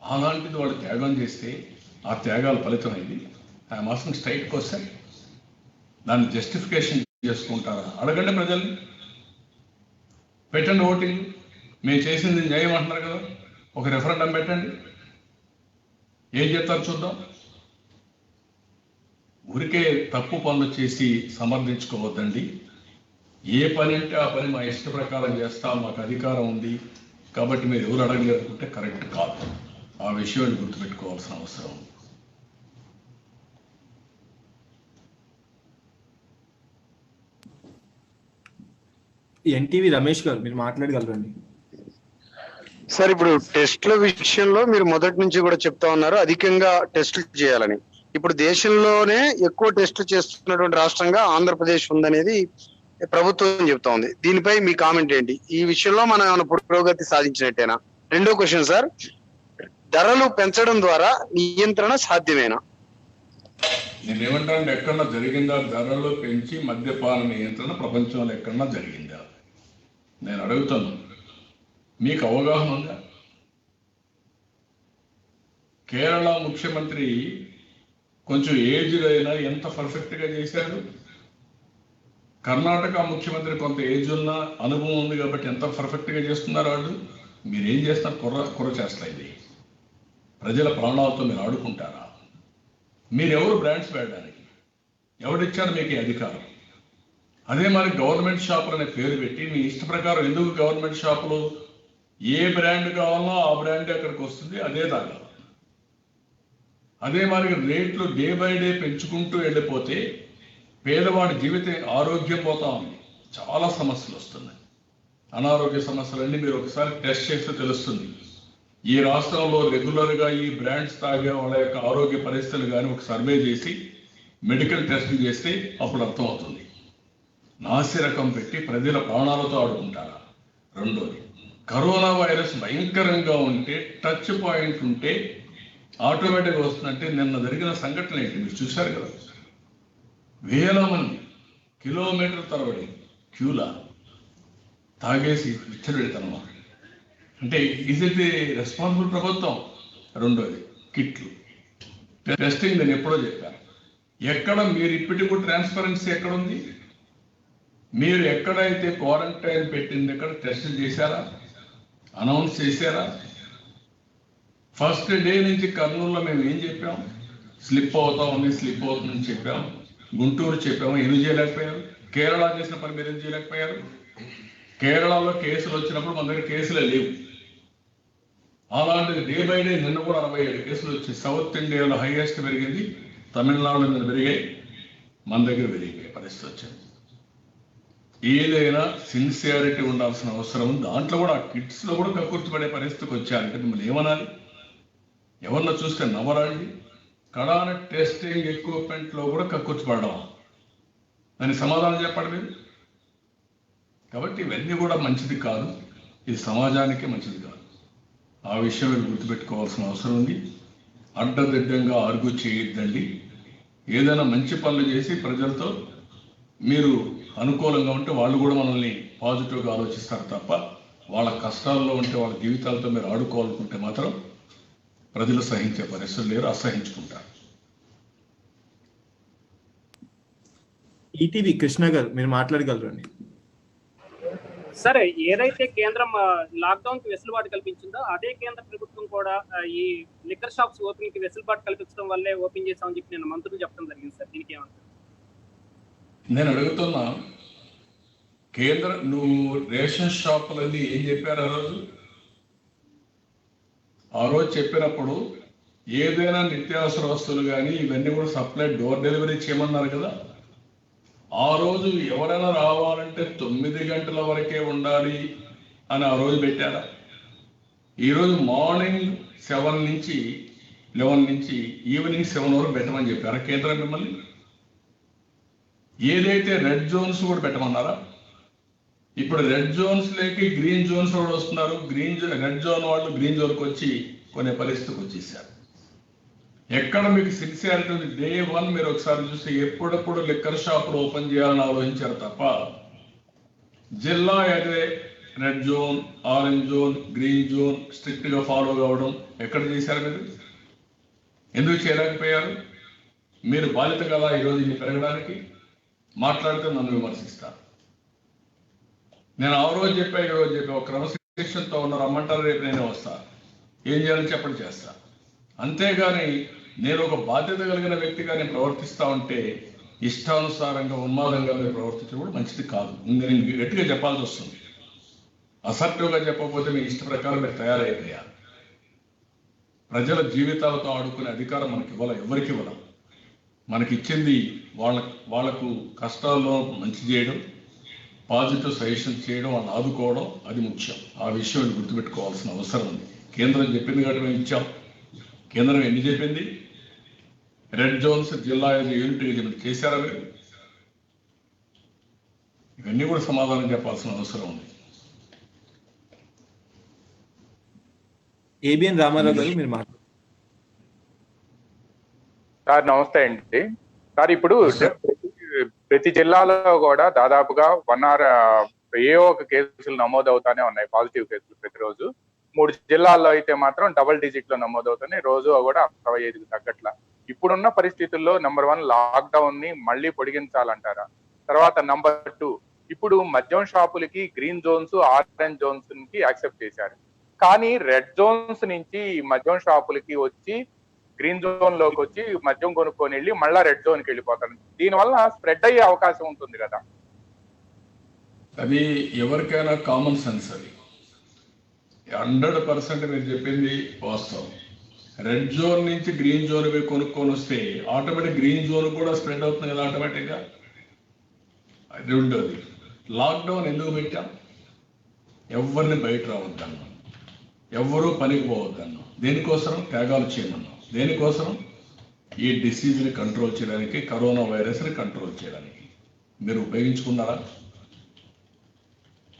అలాంటిది వాళ్ళు త్యాగం చేస్తే ఆ త్యాగాల ఫలితమైంది. I'm asking straight question. దాన్ని జస్టిఫికేషన్ చేసుకుంటారా? అడగండి ప్రజల్ని, పెట్టండి ఓటింగ్. మేము చేసింది న్యాయం అంటున్నారు కదా, ఒక రెఫరెండం పెట్టండి, ఏం చెప్తారు చూద్దాం. ఊరికే తప్పు పనులు చేసి సమర్థించుకోవద్దండి. ఏ పని అంటే ఆ పని మా ఇష్ట ప్రకారం చేస్తాం, మాకు అధికారం ఉంది కాబట్టి మీరు ఎవరు అడగలేరుకుంటే కరెక్ట్ కాదు. ఆ విషయాన్ని గుర్తుపెట్టుకోవాల్సిన అవసరం ఉంది. ఎన్టీవీ రమేష్ గారు, మీరు మాట్లాడగలరండి. సార్, ఇప్పుడు టెస్టుల విషయంలో మీరు మొదటి నుంచి కూడా చెప్తా ఉన్నారు అధికంగా టెస్టులు చేయాలని. ఇప్పుడు దేశంలోనే ఎక్కువ టెస్టులు చేస్తున్నటువంటి రాష్ట్రంగా ఆంధ్రప్రదేశ్ ఉందనేది ప్రభుత్వం చెప్తా ఉంది. దీనిపై మీ కామెంట్ ఏంటి? ఈ విషయంలో మనం ఏమైనా పురోగతి సాధించినట్టేనా? రెండో క్వశ్చన్ సార్, ధరలు పెంచడం ద్వారా నియంత్రణ సాధ్యమేనా? నేనేమంటానంటే, ఎక్కడన్నా జరిగిందా ధరలు పెంచి మద్యపాన నియంత్రణ ప్రపంచంలో ఎక్కడన్నా జరిగిందా? నేను అడుగుతాను, మీకు అవగాహన ఉందా? కేరళ ముఖ్యమంత్రి కొంచెం ఏజ్డ్ అయినా ఎంత పర్ఫెక్ట్గా చేశారు. కర్ణాటక ముఖ్యమంత్రి కొంత ఏజ్ ఉన్న అనుభవం ఉంది కాబట్టి ఎంత పర్ఫెక్ట్గా చేస్తున్నారు వాళ్ళు. మీరేం చేస్తారు? కుర్ర చేస్తాయి. ప్రజల ప్రాణాలతో మీరు ఆడుకుంటారా? మీరెవరు బ్రాండ్స్ పెట్టడానికి? ఎవరిచ్చారు మీకు ఈ అధికారం? అదే మరి గవర్నమెంట్ షాపులు అనే పేరు పెట్టి మీ ఇష్ట ప్రకారం ఎందుకు గవర్నమెంట్ షాపులు ఏ బ్రాండ్ కావాలో ఆ బ్రాండ్ అక్కడికి వస్తుంది, అదే తాగాలి. అదే మరి రేట్లు డే బై డే పెంచుకుంటూ వెళ్ళిపోతే పేదవాడి జీవిత ఆరోగ్యం పోతా ఉంది. చాలా సమస్యలు వస్తున్నాయి. అనారోగ్య సమస్యలన్నీ మీరు ఒకసారి టెస్ట్ చేస్తే తెలుస్తుంది. ఈ రాష్ట్రంలో రెగ్యులర్గా ఈ బ్రాండ్స్ తాగే వాళ్ళ యొక్క ఆరోగ్య పరిస్థితులు కానీ ఒక సర్వే చేసి మెడికల్ టెస్టులు చేస్తే అప్పుడు అర్థమవుతుంది. నాసి రకం పెట్టి ప్రజల ప్రాణాలతో ఆడుకుంటారా? రెండోది, కరోనా వైరస్ భయంకరంగా ఉంటే, టచ్ పాయింట్ ఉంటే ఆటోమేటిక్గా వస్తుందంటే నిన్న జరిగిన సంఘటన ఏంటి మీరు చూశారు కదా. వేల మంది కిలోమీటర్ తరబడి క్యూలా తాగేసి విచ్చలెడతానమాట. అంటే ఈజ్ ఇట్ ది రెస్పాన్సిబుల్ ప్రభుత్వం? రెండోది, కిట్లు టెస్టింగ్. నేను ఎప్పుడో చెప్పాను, ఎక్కడ మీరు ఇప్పటికీ ట్రాన్స్పరెన్సీ ఎక్కడుంది? మీరు ఎక్కడైతే క్వారంటైన్ పెట్టింది ఎక్కడ టెస్టులు చేశారా? అనౌన్స్ చేశారా? ఫస్ట్ డే నుంచి కర్నూలులో మేము ఏం చెప్పాం? స్లిప్ అవుతామని, స్లిప్ అవుతుందని చెప్పాం. గుంటూరు చెప్పాము, ఎందుకు చేయలేకపోయారు? కేరళ చేసిన పని మీరు ఎందుకు చేయలేకపోయారు? కేరళలో కేసులు వచ్చినప్పుడు మన దగ్గర కేసులే లేవు. అలాంటిది డే బై డే నిన్న కూడా 67 కేసులు వచ్చి సౌత్ ఇండియాలో హైయెస్ట్ పెరిగింది. తమిళనాడులో మీద పెరిగాయి, మన దగ్గర పెరిగే పరిస్థితి వచ్చింది. ఏదైనా సిన్సియారిటీ ఉండాల్సిన అవసరం ఉంది. దాంట్లో కూడా కిడ్స్లో కూడా కక్కుర్తిపడే పరిస్థితికి వచ్చారంటే మిమ్మల్ని ఏమనాలి? ఎవరినో చూస్తే నవ్వరాండి. కడాన టెస్టింగ్ ఎక్విప్మెంట్లో కూడా కక్కుర్తిపడడం, దానికి సమాధానం చెప్పండి మీరు. కాబట్టి ఇవన్నీ కూడా మంచిది కాదు, ఇది సమాజానికి మంచిది కాదు. ఆ విషయం మీరు గుర్తుపెట్టుకోవాల్సిన అవసరం ఉంది. అడ్డదిడ్డంగా ఆర్గ్యూ చేయొద్దండి. ఏదైనా మంచి పనులు చేసి ప్రజలతో మీరు అనుకూలంగా ఉంటే వాళ్ళు కూడా మనల్ని పాజిటివ్గా ఆలోచిస్తారు తప్ప వాళ్ళ కష్టాల్లో ఉంటే వాళ్ళ జీవితాలతో మీరు ఆడుకోవాలనుకుంటే మాత్రం ప్రజలు సహించే పరిస్థితులు లేరు, అసహించుకుంటారు. ఈటీవీ కృష్ణ గారు, మీరు మాట్లాడగలరండి. సరే, ఏదైతే కేంద్రం లాక్డౌన్ కి వెసులుబాటు కల్పించిందో అదే కేంద్ర ప్రభుత్వం కూడా ఈ లిక్కర్ షాప్స్ ఓపెనింగ్ కి వెసులుబాటు కల్పించడం వల్లే ఓపెన్ చేసామని చెప్పి నేను మంత్రులు చెప్పడం జరిగింది సార్. దీనికి ఏమంటారు? నేను అడుగుతున్నా, నువ్వు రేషన్ షాపులన్నీ ఏం చెప్పారు ఆ రోజు చెప్పినప్పుడు ఏదైనా నిత్యావసర వస్తువులు కానీ ఇవన్నీ కూడా సప్లై డోర్ డెలివరీ చేయమన్నారు కదా. ఆ రోజు ఎవరైనా రావాలంటే 9 గంటల వరకే ఉండాలి అని ఆ రోజు పెట్టారా? ఈరోజు మార్నింగ్ 7 నుంచి 11 నుంచి ఈవినింగ్ 7 వరకు పెట్టమని చెప్పారా కేంద్రం మిమ్మల్ని? ఏదైతే రెడ్ జోన్స్ కూడా పెట్టమన్నారా? ఇప్పుడు రెడ్ జోన్స్ లేకి గ్రీన్ జోన్స్ కూడా వస్తున్నారు. రెడ్ జోన్ వాళ్ళు గ్రీన్ జోన్కి వచ్చి కొనే పరిస్థితికి వచ్చేసారు. ఎక్కడ మీకు సిన్సియారిటీ ఉంది? డే 1 మీరు ఒకసారి చూస్తే ఎప్పుడప్పుడు లిక్కర్ షాపులు ఓపెన్ చేయాలని ఆలోచించారు తప్ప జిల్లా అయితే red zone, orange zone, green zone strict గా ఫాలో కావడం ఎక్కడ చేశారు? మీరు ఎందుకు చేయలేకపోయారు? మీరు బాధ్యత కదా ఈరోజు ఇన్ని పెరగడానికి. మాట్లాడితే నన్ను విమర్శిస్తారు. నేను ఆ రోజు చెప్పా, ఈ రోజు చెప్పా, ఒక క్రమశిక్షణతో ఉన్న రమ్మంటారు, రేపు నేనే వస్తా, ఏం చేయాలని చెప్పండి చేస్తా. అంతేగాని నేను ఒక బాధ్యత కలిగిన వ్యక్తిగా నేను ప్రవర్తిస్తా ఉంటే ఇష్టానుసారంగా ఉన్మాదంగా మీరు ప్రవర్తించడం కూడా మంచిది కాదు. నేను గట్టిగా చెప్పాల్సి వస్తుంది. అసర్టివ్గా చెప్పకపోతే మీ ఇష్ట ప్రకారం మీరు తయారైపోయారు. ప్రజల జీవితాలతో ఆడుకునే అధికారం మనకి ఎవరికి ఇవ్వడం. మనకి ఇచ్చింది వాళ్లకు కష్టాల్లో మంచి చేయడం, పాజిటివ్ సజెషన్ చేయడం, వాళ్ళని ఆదుకోవడం, అది ముఖ్యం. ఆ విషయం గుర్తుపెట్టుకోవాల్సిన అవసరం ఉంది. కేంద్రం చెప్పింది కాబట్టి మేము ఇచ్చాం. కేంద్రం ఎన్ని చెప్పింది? రెడ్ జోన్స్ జిల్లా యూనిట్ చేశారా మీరు? ఇవన్నీ కూడా సమాధానం చెప్పాల్సిన అవసరం ఉంది. ఏబిఎన్ రామారావు గారు మీరు మాట్లాడారు. సార్ నమస్తే అండి. సార్ ఇప్పుడు ప్రతి జిల్లాలో కూడా దాదాపుగా 1 hour ఏవో ఒక కేసులు నమోదవుతానే ఉన్నాయి, పాజిటివ్ కేసులు ప్రతిరోజు. 3 జిల్లాల్లో అయితే మాత్రం డబుల్ డిజిట్ లో నమోదవుతున్నాయి. రోజు కూడా 65కి తగ్గట్ల. ఇప్పుడున్న పరిస్థితుల్లో నెంబర్ 1 లాక్డౌన్ ని మళ్ళీ పొడిగించాలంటారా? తర్వాత నెంబర్ 2, ఇప్పుడు మద్యం షాపులకి గ్రీన్ జోన్స్, ఆరెంజ్ జోన్స్ కి యాక్సెప్ట్ చేశారు. కానీ రెడ్ జోన్స్ నుంచి మద్యం షాపులకి వచ్చి గ్రీన్ జోన్ లోకి వచ్చి మద్యం కొనుక్కొని వెళ్ళి మళ్ళా రెడ్ జోన్కి వెళ్ళిపోతారు. దీనివల్ల స్ప్రెడ్ అయ్యే అవకాశం ఉంటుంది కదా. అది ఎవరికైనా కామన్ సెన్స్. అది 100% మీరు చెప్పింది వాస్తవం. రెడ్ జోన్ నుంచి గ్రీన్ జోన్ కొనుక్కొని వస్తే ఆటోమేటిక్ గ్రీన్ జోన్ కూడా స్ప్రెడ్ అవుతుంది కదా ఆటోమేటిక్గా. రెండోది, లాక్డౌన్ ఎందుకు పెట్టాం? ఎవరిని బయట రావద్దన్నాం, ఎవరూ పనికి పోవద్దన్నాం. దేనికోసం? త్యాగాలు చేయమన్నాం. దేనికోసం? ఈ డిసీజ్ని కంట్రోల్ చేయడానికి, కరోనా వైరస్ని కంట్రోల్ చేయడానికి. మీరు ఉపయోగించుకున్నారా?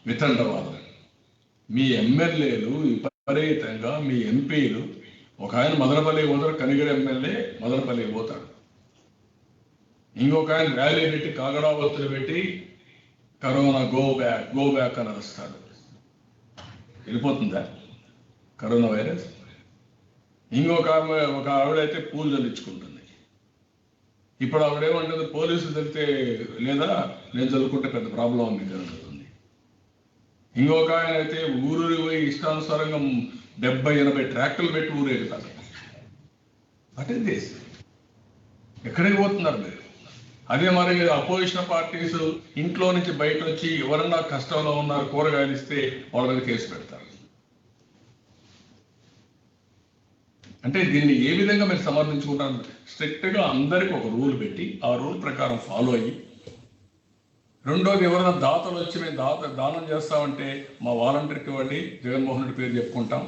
వితండవాదం. మీ ఎమ్మెల్యేలు విపరీతంగా, మీ ఎంపీలు, ఒక ఆయన మదనపల్లి పోతారు, కనిగిరి ఎమ్మెల్యే మదనపల్లికి పోతాడు. ఇంకొక ఆయన ర్యాలీ పెట్టి కాగడావత్తులు పెట్టి కరోనా గో బ్యాక్ అని అరుస్తాడు. వెళ్ళిపోతుందా కరోనా వైరస్? ఇంకొక ఆవిడైతే పూలు చల్లించుకుంటుంది. ఇప్పుడు ఆవిడేమంటుంది, పోలీసులు తెలితే లేదా నేను చల్లుకుంటే పెద్ద ప్రాబ్లం ఉంది జరుగుతుంది. ఇంకొక ఆయన అయితే ఊరూరి పోయి ఇష్టానుసారంగా 70-80 ట్రాక్టర్లు పెట్టి ఊరేగుతారు. అంటే ఎక్కడికి పోతున్నారు మీరు? అదే మరి అపోజిషన్ పార్టీస్ ఇంట్లో నుంచి బయట వచ్చి ఎవరన్నా కష్టంలో ఉన్నారు, కూరగాయలు ఇస్తే వాళ్ళ మీద కేసు పెడతారు. అంటే దీన్ని ఏ విధంగా మీరు సమర్థించుకుంటారు? స్ట్రిక్ట్గా అందరికీ ఒక రూల్ పెట్టి ఆ రూల్ ప్రకారం ఫాలో అయ్యి. రెండోది, ఎవరైనా దాతలు వచ్చి మేము దానం చేస్తామంటే మా వాలంటీర్కి ఇవ్వండి, జగన్మోహన్ రెడ్డి పేరు చెప్పుకుంటాం,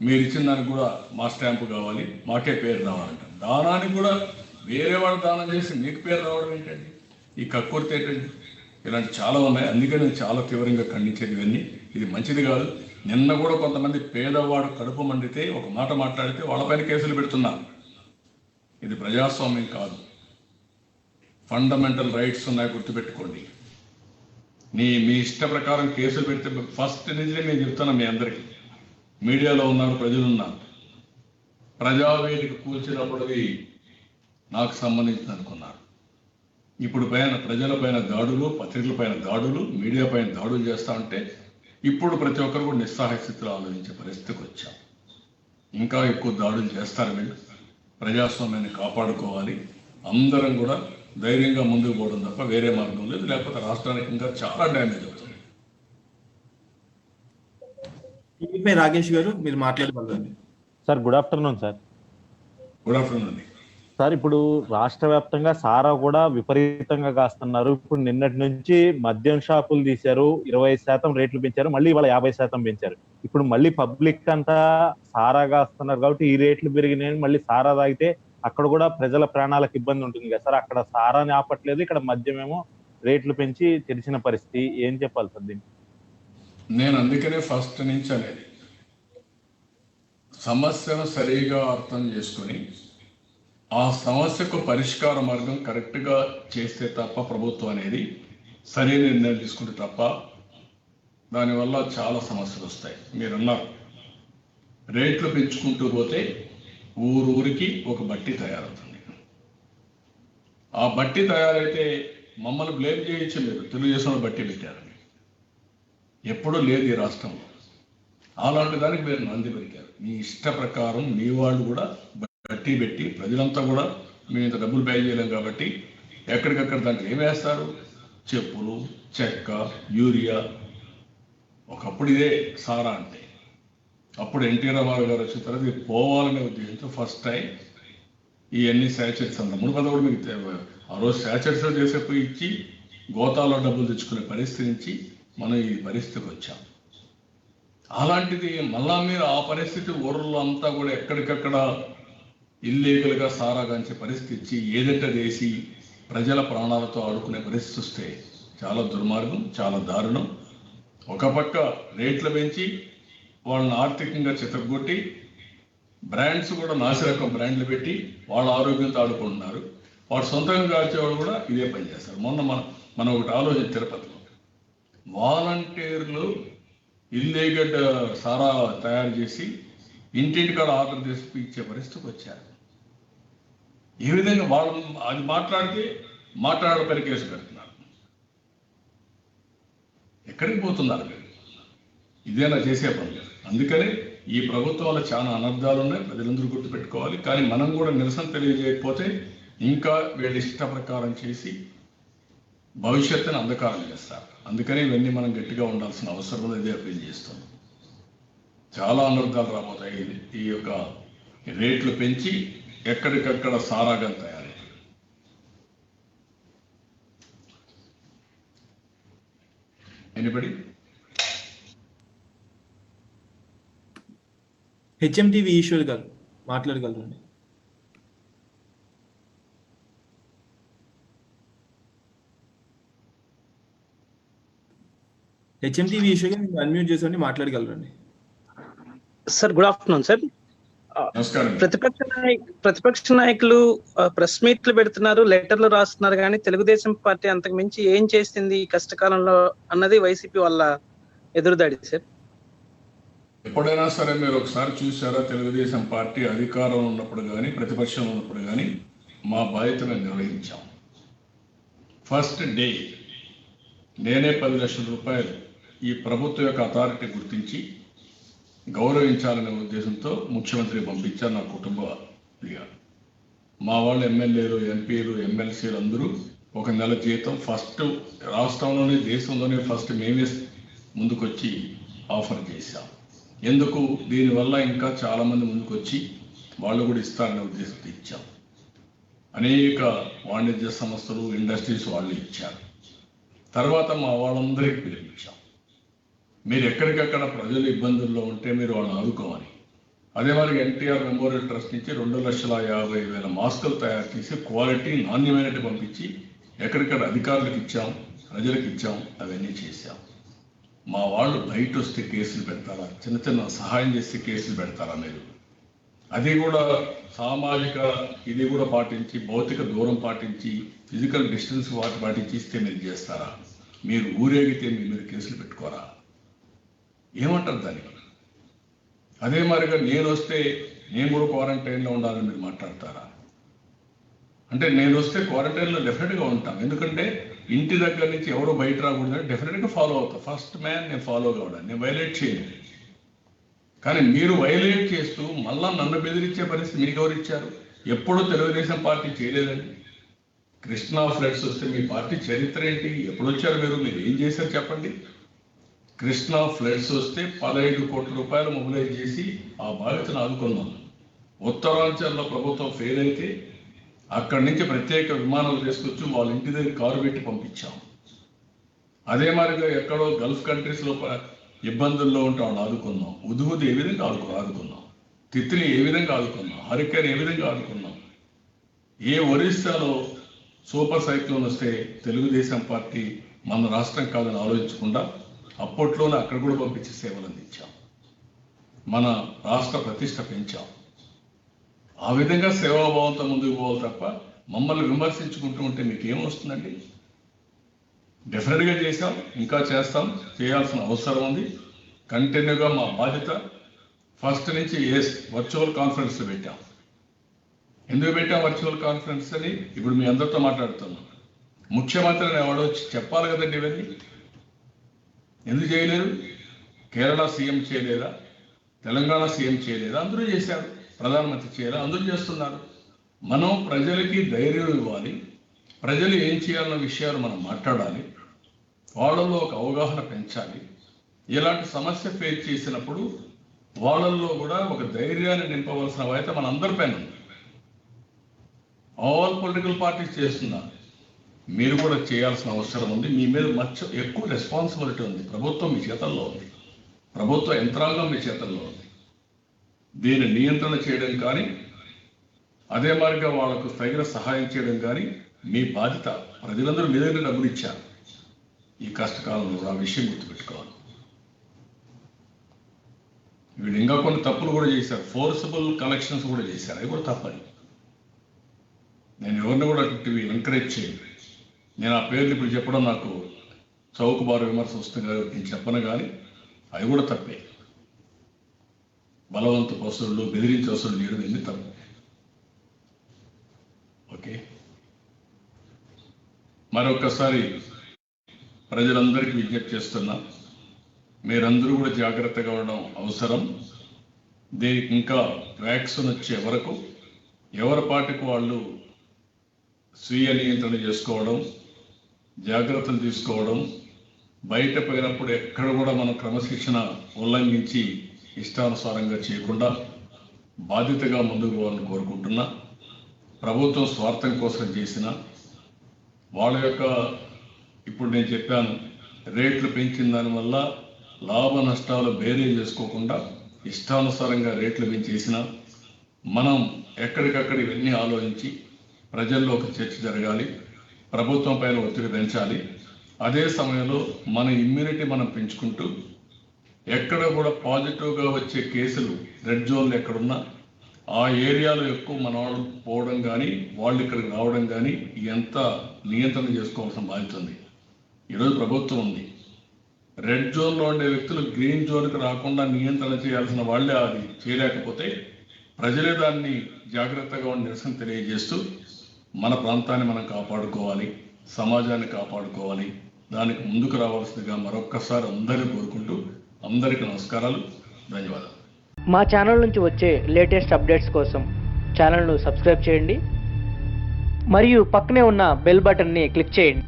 మీరు ఇచ్చిన దానికి కూడా మా స్టాంపు కావాలి, మాకే పేరు రావాలంట. దానానికి కూడా వేరే వాళ్ళు దానం చేసి మీకు పేరు రావడం ఏంటండి? ఈ కక్కుర్తి ఏంటండి? ఇలాంటి చాలా ఉన్నాయి. అందుకని నేను చాలా తీవ్రంగా ఖండించేది ఇవన్నీ. ఇది మంచిది కాదు. నిన్న కూడా కొంతమంది పేదవాడు కడుపు మండితే ఒక మాట మాట్లాడితే వాళ్ళపైన కేసులు పెడుతున్నారు. ఇది ప్రజాస్వామ్యం కాదు. ఫండమెంటల్ రైట్స్ ఉన్నాయి, గుర్తుపెట్టుకోండి. మీ ఇష్ట ప్రకారం కేసులు పెడితే ఫస్ట్ నుంచి నేను చెప్తాను మీ అందరికీ, మీడియాలో ఉన్నారు, ప్రజలు ఉన్నారు, ప్రజావేదిక కూల్చినప్పుడు నాకు సంబంధించింది అనుకున్నారు. ఇప్పుడు పైన ప్రజల పైన దాడులు, పత్రికల పైన దాడులు, మీడియా పైన దాడులు చేస్తూ ఉంటే ఇప్పుడు ప్రతి ఒక్కరు కూడా నిస్సహాయ స్థితిలో ఆలోచించే పరిస్థితికి వచ్చాం. ఇంకా ఎక్కువ దాడులు చేస్తారు వీళ్ళు. ప్రజాస్వామ్యాన్ని కాపాడుకోవాలి, అందరం కూడా ధైర్యంగా ముందుకు పోవడం తప్ప వేరే మార్గం లేదు. లేకపోతే రాష్ట్రానికి ఇంకా చాలా డ్యామేజ్ అవుతుంది. టీవీపై రాకేష్ గారు మీరు మాట్లాడగలరండి. Sir good afternoon sir. Good afternoon అండి. సార్ ఇప్పుడు రాష్ట్ర వ్యాప్తంగా సారా కూడా విపరీతంగా కాస్తున్నారు. ఇప్పుడు నిన్నటి నుంచి మద్యం షాపులు తీశారు, 20% రేట్లు పెంచారు, మళ్ళీ ఇవాళ 50% పెంచారు. ఇప్పుడు మళ్ళీ పబ్లిక్ అంతా సారా కాస్తున్నారు కాబట్టి ఈ రేట్లు పెరిగినాయని మళ్ళీ సారా తాగితే అక్కడ కూడా ప్రజల ప్రాణాలకు ఇబ్బంది ఉంటుంది కదా సార్. అక్కడ సారాని ఆపట్లేదు, ఇక్కడ మద్యమేమో రేట్లు పెంచి తెరిచిన పరిస్థితి. ఏం చెప్పాలి సార్ దీనికి? నేను అందుకనే ఫస్ట్ నుంచి అనేది సమస్యను సరిగా అర్థం చేసుకొని ఆ సమస్యకు పరిష్కార మార్గం కరెక్ట్గా చేస్తే తప్ప ప్రభుత్వం అనేది సరైన నిర్ణయం తీసుకుంటే తప్ప దానివల్ల చాలా సమస్యలు వస్తాయి. మీరు అన్నారు రేట్లు పెంచుకుంటూ పోతే ఊరికి ఒక బట్టి తయారవుతుంది. ఆ బట్టి తయారైతే మమ్మల్ని బ్లేమ్ చేయొచ్చు, మీరు తెలుగుదేశంలో బట్టి పెట్టారని. ఎప్పుడూ లేదు ఈ రాష్ట్రంలో. అలాంటి దానికి మీరు నంది పెరిగారు. మీ ఇష్ట ప్రకారం మీ వాళ్ళు కూడా బట్టి పెట్టి ప్రజలంతా కూడా మేము ఇంత డబ్బులు పే చేయలేం కాబట్టి ఎక్కడికక్కడ దాంట్లో ఏం వేస్తారు? చెప్పులు, చెక్క, యూరియా. ఒకప్పుడు ఇదే సారా అంటే. అప్పుడు ఎన్టీ రామారావు గారు వచ్చిన తర్వాత ఇది పోవాలనే ఉద్దేశంతో ఫస్ట్ టైం ఇవన్నీ శాచర్స్ అంత మునుపద కూడా మీకు ఆ రోజు శాచర్స్ చేసేపోయి ఇచ్చి గోతాలో డబ్బులు తెచ్చుకునే పరిస్థితి నుంచి మనం ఈ పరిస్థితికి వచ్చాం. అలాంటిది మళ్ళా మీరు ఆ పరిస్థితి ఊర్లో అంతా కూడా ఎక్కడికక్కడ ఇల్లీగల్గా సారా గాంచే పరిస్థితి ఇచ్చి ఏదంటే వేసి ప్రజల ప్రాణాలతో ఆడుకునే పరిస్థితి వస్తే చాలా దుర్మార్గం, చాలా దారుణం. ఒక పక్క రేట్లు పెంచి వాళ్ళని ఆర్థికంగా చితగొట్టి బ్రాండ్స్ కూడా నాసిరకం బ్రాండ్లు పెట్టి వాళ్ళ ఆరోగ్యంతో ఆడుకుంటున్నారు. వాడు సొంతంగా కాల్చేవాడు కూడా ఇదే పని చేస్తారు. మొన్న మనం ఒకటి ఆలోచన తిరుపతిలో వాలంటీర్లు ఇల్లీగల్ సారా తయారు చేసి ఇంటింటికాడ ఆర్డర్ చేసి ఇచ్చే పరిస్థితికి వచ్చారు. ఏ విధంగా వాళ్ళు అది మాట్లాడితే మాట్లాడే కేసు పెడుతున్నారు. ఎక్కడికి పోతున్నారు మీరు? ఇదేనా చేసే పని? అందుకనే ఈ ప్రభుత్వంలో చాలా అనర్థాలు ఉన్నాయి, ప్రజలందరూ గుర్తుపెట్టుకోవాలి. కానీ మనం కూడా నిరసన తెలియజేయకపోతే ఇంకా వీళ్ళ ఇష్ట ప్రకారం చేసి భవిష్యత్తును అంధకారం చేస్తారు. అందుకని ఇవన్నీ మనం గట్టిగా ఉండాల్సిన అవసరం అనేది అప్పీల్ చేస్తాం. చాలా అనర్థాలు రాబోతాయి. ఈ యొక్క రేట్లు పెంచి ఎక్కడికక్కడ సారాగా తయారై ఎనిబడి హెచ్ఎంటీవీ ఈశ్వర్ గారు మాట్లాడగలరండి. హెచ్ఎంటీవీ ఈశ్వర్ గారు మీరు అన్మ్యూట్ చేసి మాట్లాడగలరండి. Sir good afternoon sir. నమస్కారం. ప్రతిపక్ష నాయకులు ప్రెస్ మీట్లు పెడుతున్నారు, లెటర్లు రాస్తున్నారు, కానీ తెలుగుదేశం పార్టీ అంతకు మించి ఏం చేసింది ఈ కష్టకాలంలో అన్నది వైసీపీ వాళ్ళ ఎదురుదాడి సార్. ఎప్పుడైనా సరే మీరు ఒకసారి చూసారా? తెలుగుదేశం పార్టీ అధికారంలో ఉన్నప్పుడు కానీ ప్రతిపక్షంలో ఉన్నప్పుడు కానీ మా బాధ్యతను నిర్వహించాం. ఫస్ట్ డే నేనే 10 లక్షల రూపాయలు ఈ ప్రభుత్వం యొక్క అథారిటీ గుర్తించి గౌరవించాలనే ఉద్దేశంతో ముఖ్యమంత్రి పంపించారు నా కుటుంబీగా. మా వాళ్ళు ఎమ్మెల్యేలు, ఎంపీలు, ఎమ్మెల్సీలు అందరూ 1 నెల జీతం ఫస్ట్ రాష్ట్రంలోనే దేశంలోనే ఫస్ట్ మేమే ముందుకొచ్చి ఆఫర్ చేశాం. ఎందుకు? దీనివల్ల ఇంకా చాలామంది ముందుకు వచ్చి వాళ్ళు కూడా ఇస్తారనే ఉద్దేశంతో ఇచ్చాం. అనేక వాణిజ్య సంస్థలు, ఇండస్ట్రీస్ వాళ్ళు ఇచ్చారు. తర్వాత మా వాళ్ళందరికీ పిలిపించాం. మీరు ఎక్కడికక్కడ ప్రజలు ఇబ్బందుల్లో ఉంటే మీరు వాళ్ళని ఆదుకోవాలి. అదే మరి ఎన్టీఆర్ మెమోరియల్ ట్రస్ట్ నుంచి 2,50,000 మాస్కులు తయారు చేసి క్వాలిటీ నాణ్యమైనట్టు పంపించి ఎక్కడిక్కడ అధికారులకు ఇచ్చాం, ప్రజలకు ఇచ్చాం. అవన్నీ చేశాం. మా వాళ్ళు బయట వస్తే కేసులు పెడతారా? చిన్న చిన్న సహాయం చేస్తే కేసులు పెడతారా? మీరు అది కూడా సామాజిక ఇది కూడా పాటించి, భౌతిక దూరం పాటించి, ఫిజికల్ డిస్టెన్స్ పాటించి ఇస్తే మీరు చేస్తారా? మీరు ఊరేగితే మీరు కేసులు పెట్టుకోరా? ఏమంటారు దానికి? అదే మరిగా నేను వస్తే నేను కూడా క్వారంటైన్లో ఉండాలని మీరు మాట్లాడతారా? అంటే నేను వస్తే క్వారంటైన్లో డెఫినెట్గా ఉంటాను. ఎందుకంటే ఇంటి దగ్గర నుంచి ఎవరు బయట రాకూడదని డెఫినెట్గా ఫాలో అవుతాను. ఫస్ట్ మ్యాన్ నేను ఫాలో కావడానికి, నేను వైలేట్ చేయను. కానీ మీరు వైలేట్ చేస్తూ మళ్ళా నన్ను బెదిరించే పరిస్థితి మీకు ఎవరు ఇచ్చారు? ఎప్పుడూ తెలుగుదేశం పార్టీ చేయలేదండి. కృష్ణా ఫ్లడ్స్ వస్తే మీ పార్టీ చరిత్ర ఏంటి? ఎప్పుడు వచ్చారు మీరు ఏం చేశారు చెప్పండి. కృష్ణా ఫ్లడ్స్ వస్తే 15 కోట్ల రూపాయలు మొబిలైజ్ చేసి ఆ బాధితులను ఆదుకున్నాం. ఉత్తరాంచల్లో ప్రభుత్వం ఫెయిల్ అయితే అక్కడి నుంచి ప్రత్యేక విమానాలు తీసుకొచ్చి వాళ్ళ ఇంటి దగ్గర కారు పెట్టి పంపించాం. అదే మాదిరిగా ఎక్కడో గల్ఫ్ కంట్రీస్లో ఇబ్బందుల్లో ఉంటే వాళ్ళు ఆదుకున్నాం. ఉదుగుదు ఏ విధంగా ఆదుకున్నాం, తిత్లీ ఏ విధంగా ఆదుకున్నాం, హరికేన్ ఏ విధంగా ఆదుకున్నాం. ఏ ఒరిస్సాలో సూపర్ సైక్లోన్ వస్తే తెలుగుదేశం పార్టీ మన రాష్ట్రం కాదని ఆలోచించకుండా అప్పట్లోనే అక్కడ కూడా పంపించి సేవలు అందించాం. మన రాష్ట్ర ప్రతిష్ట పెంచాం. ఆ విధంగా సేవాభావంతో ముందుకు పోవాలి తప్ప మమ్మల్ని విమర్శించుకుంటూ ఉంటే మీకు ఏమొస్తుందండి? డెఫినెట్గా చేశాం, ఇంకా చేస్తాం, చేయాల్సిన అవసరం ఉంది. కంటిన్యూగా మా బాధ్యత. ఫస్ట్ నుంచి వర్చువల్ కాన్ఫరెన్స్ పెట్టాం. ఎందుకు పెట్టాం వర్చువల్ కాన్ఫరెన్స్ అని ఇప్పుడు మీ అందరితో మాట్లాడుతున్నాం. ముఖ్యమంత్రిని ఎవడో వచ్చి చెప్పాలి కదండి ఇవన్నీ. ఎందుకు చేయలేరు? కేరళ సీఎం చేయలేదా? తెలంగాణ సీఎం చేయలేదా? అందరూ చేశారు. ప్రధానమంత్రి చేయాలి, అందరూ చేస్తున్నారు. మనం ప్రజలకి ధైర్యం ఇవ్వాలి. ప్రజలు ఏం చేయాలన్న విషయాలు మనం మాట్లాడాలి. వాళ్ళల్లో ఒక అవగాహన పెంచాలి. ఇలాంటి సమస్య ఫేస్ చేసినప్పుడు వాళ్ళల్లో కూడా ఒక ధైర్యాన్ని నింపవలసిన బాధ్యత మన అందరిపైన ఉంది. ఆల్ పొలిటికల్ పార్టీస్ చేస్తున్నారు, మీరు కూడా చేయాల్సిన అవసరం ఉంది. మీ మీద ఎక్కువ రెస్పాన్సిబిలిటీ ఉంది. ప్రభుత్వం మీ చేతల్లో ఉంది, ప్రభుత్వ యంత్రాంగం మీ చేతల్లో ఉంది. దీన్ని నియంత్రణ చేయడం కానీ అదే మాదిరిగా వాళ్లకు తగిన సహాయం చేయడం కానీ మీ బాధ్యత. ప్రజలందరూ మీ దగ్గర డబ్బులు ఇచ్చారు ఈ కష్టకాలంలో, ఆ విషయం గుర్తుపెట్టుకోవాలి. వీళ్ళు ఇంకా కొన్ని తప్పులు కూడా చేశారు. ఫోర్సబుల్ కలెక్షన్స్ కూడా చేశారు, అవి కూడా తప్పని. నేను ఎవరిని కూడా ఎంకరేజ్ చేయను. నేను ఆ పేర్లు ఇప్పుడు చెప్పడం నాకు చౌకబారు విమర్శ వస్తుంది కాబట్టి నేను చెప్పను, కానీ అవి కూడా తప్పే. బలవంతు వసూళ్లు, బెదిరించి వసూలు చేయడం ఎన్ని తప్పు. ఓకే, మరొకసారి ప్రజలందరికీ విజ్ఞప్తి చేస్తున్నా, మీరందరూ కూడా జాగ్రత్తగా ఉండడం అవసరం. దీనికి ఇంకా వ్యాక్సిన్ వచ్చే వరకు ఎవరి పాటికి వాళ్ళు స్వీయ నియంత్రణ చేసుకోవడం, జాగ్రత్తలు తీసుకోవడం, బయట పోయినప్పుడు ఎక్కడ కూడా మనం క్రమశిక్షణ ఉల్లంఘించి ఇష్టానుసారంగా చేయకుండా బాధ్యతగా ముందుకు పోవాలని కోరుకుంటున్నా. ప్రభుత్వం స్వార్థం కోసం చేసిన వాళ్ళ యొక్క, ఇప్పుడు నేను చెప్పాను, రేట్లు పెంచిన దానివల్ల లాభ నష్టాలు బేరీ చేసుకోకుండా ఇష్టానుసారంగా రేట్లు పెంచేసిన మనం ఎక్కడికక్కడ ఇవన్నీ ఆలోచించి ప్రజల్లో ఒక చర్చ జరగాలి. ప్రభుత్వం పైన ఒత్తిడి పెంచాలి. అదే సమయంలో మన ఇమ్యూనిటీ మనం పెంచుకుంటూ ఎక్కడ కూడా పాజిటివ్గా వచ్చే కేసులు రెడ్ జోన్లు ఎక్కడున్నా ఆ ఏరియాలో ఎక్కువ మన వాళ్ళు పోవడం కానీ వాళ్ళు ఇక్కడికి రావడం కానీ ఎంత నియంత్రణ చేసుకోవాల్సిన బాధ్యత ఉంది. ఈరోజు ప్రభుత్వం ఉంది. రెడ్ జోన్లో ఉండే వ్యక్తులు గ్రీన్ జోన్కి రాకుండా నియంత్రణ చేయాల్సిన వాళ్ళే అది చేయలేకపోతే ప్రజలే దాన్ని జాగ్రత్తగా ఉండి నిరసన తెలియజేస్తూ మన ప్రాంతాన్ని మనం కాపాడుకోవాలి, సమాజాన్ని కాపాడుకోవాలి. దానికి ముందుకు రావాల్సిందిగా మరొక్కసారి అందరినీ కోరుకుంటూ అందరికీ నమస్కారాలు, ధన్యవాదాలు. మా ఛానల్ నుంచి వచ్చే లేటెస్ట్ అప్డేట్స్ కోసం ఛానల్ను సబ్స్క్రైబ్ చేయండి మరియు పక్కనే ఉన్న బెల్ బటన్ని క్లిక్ చేయండి.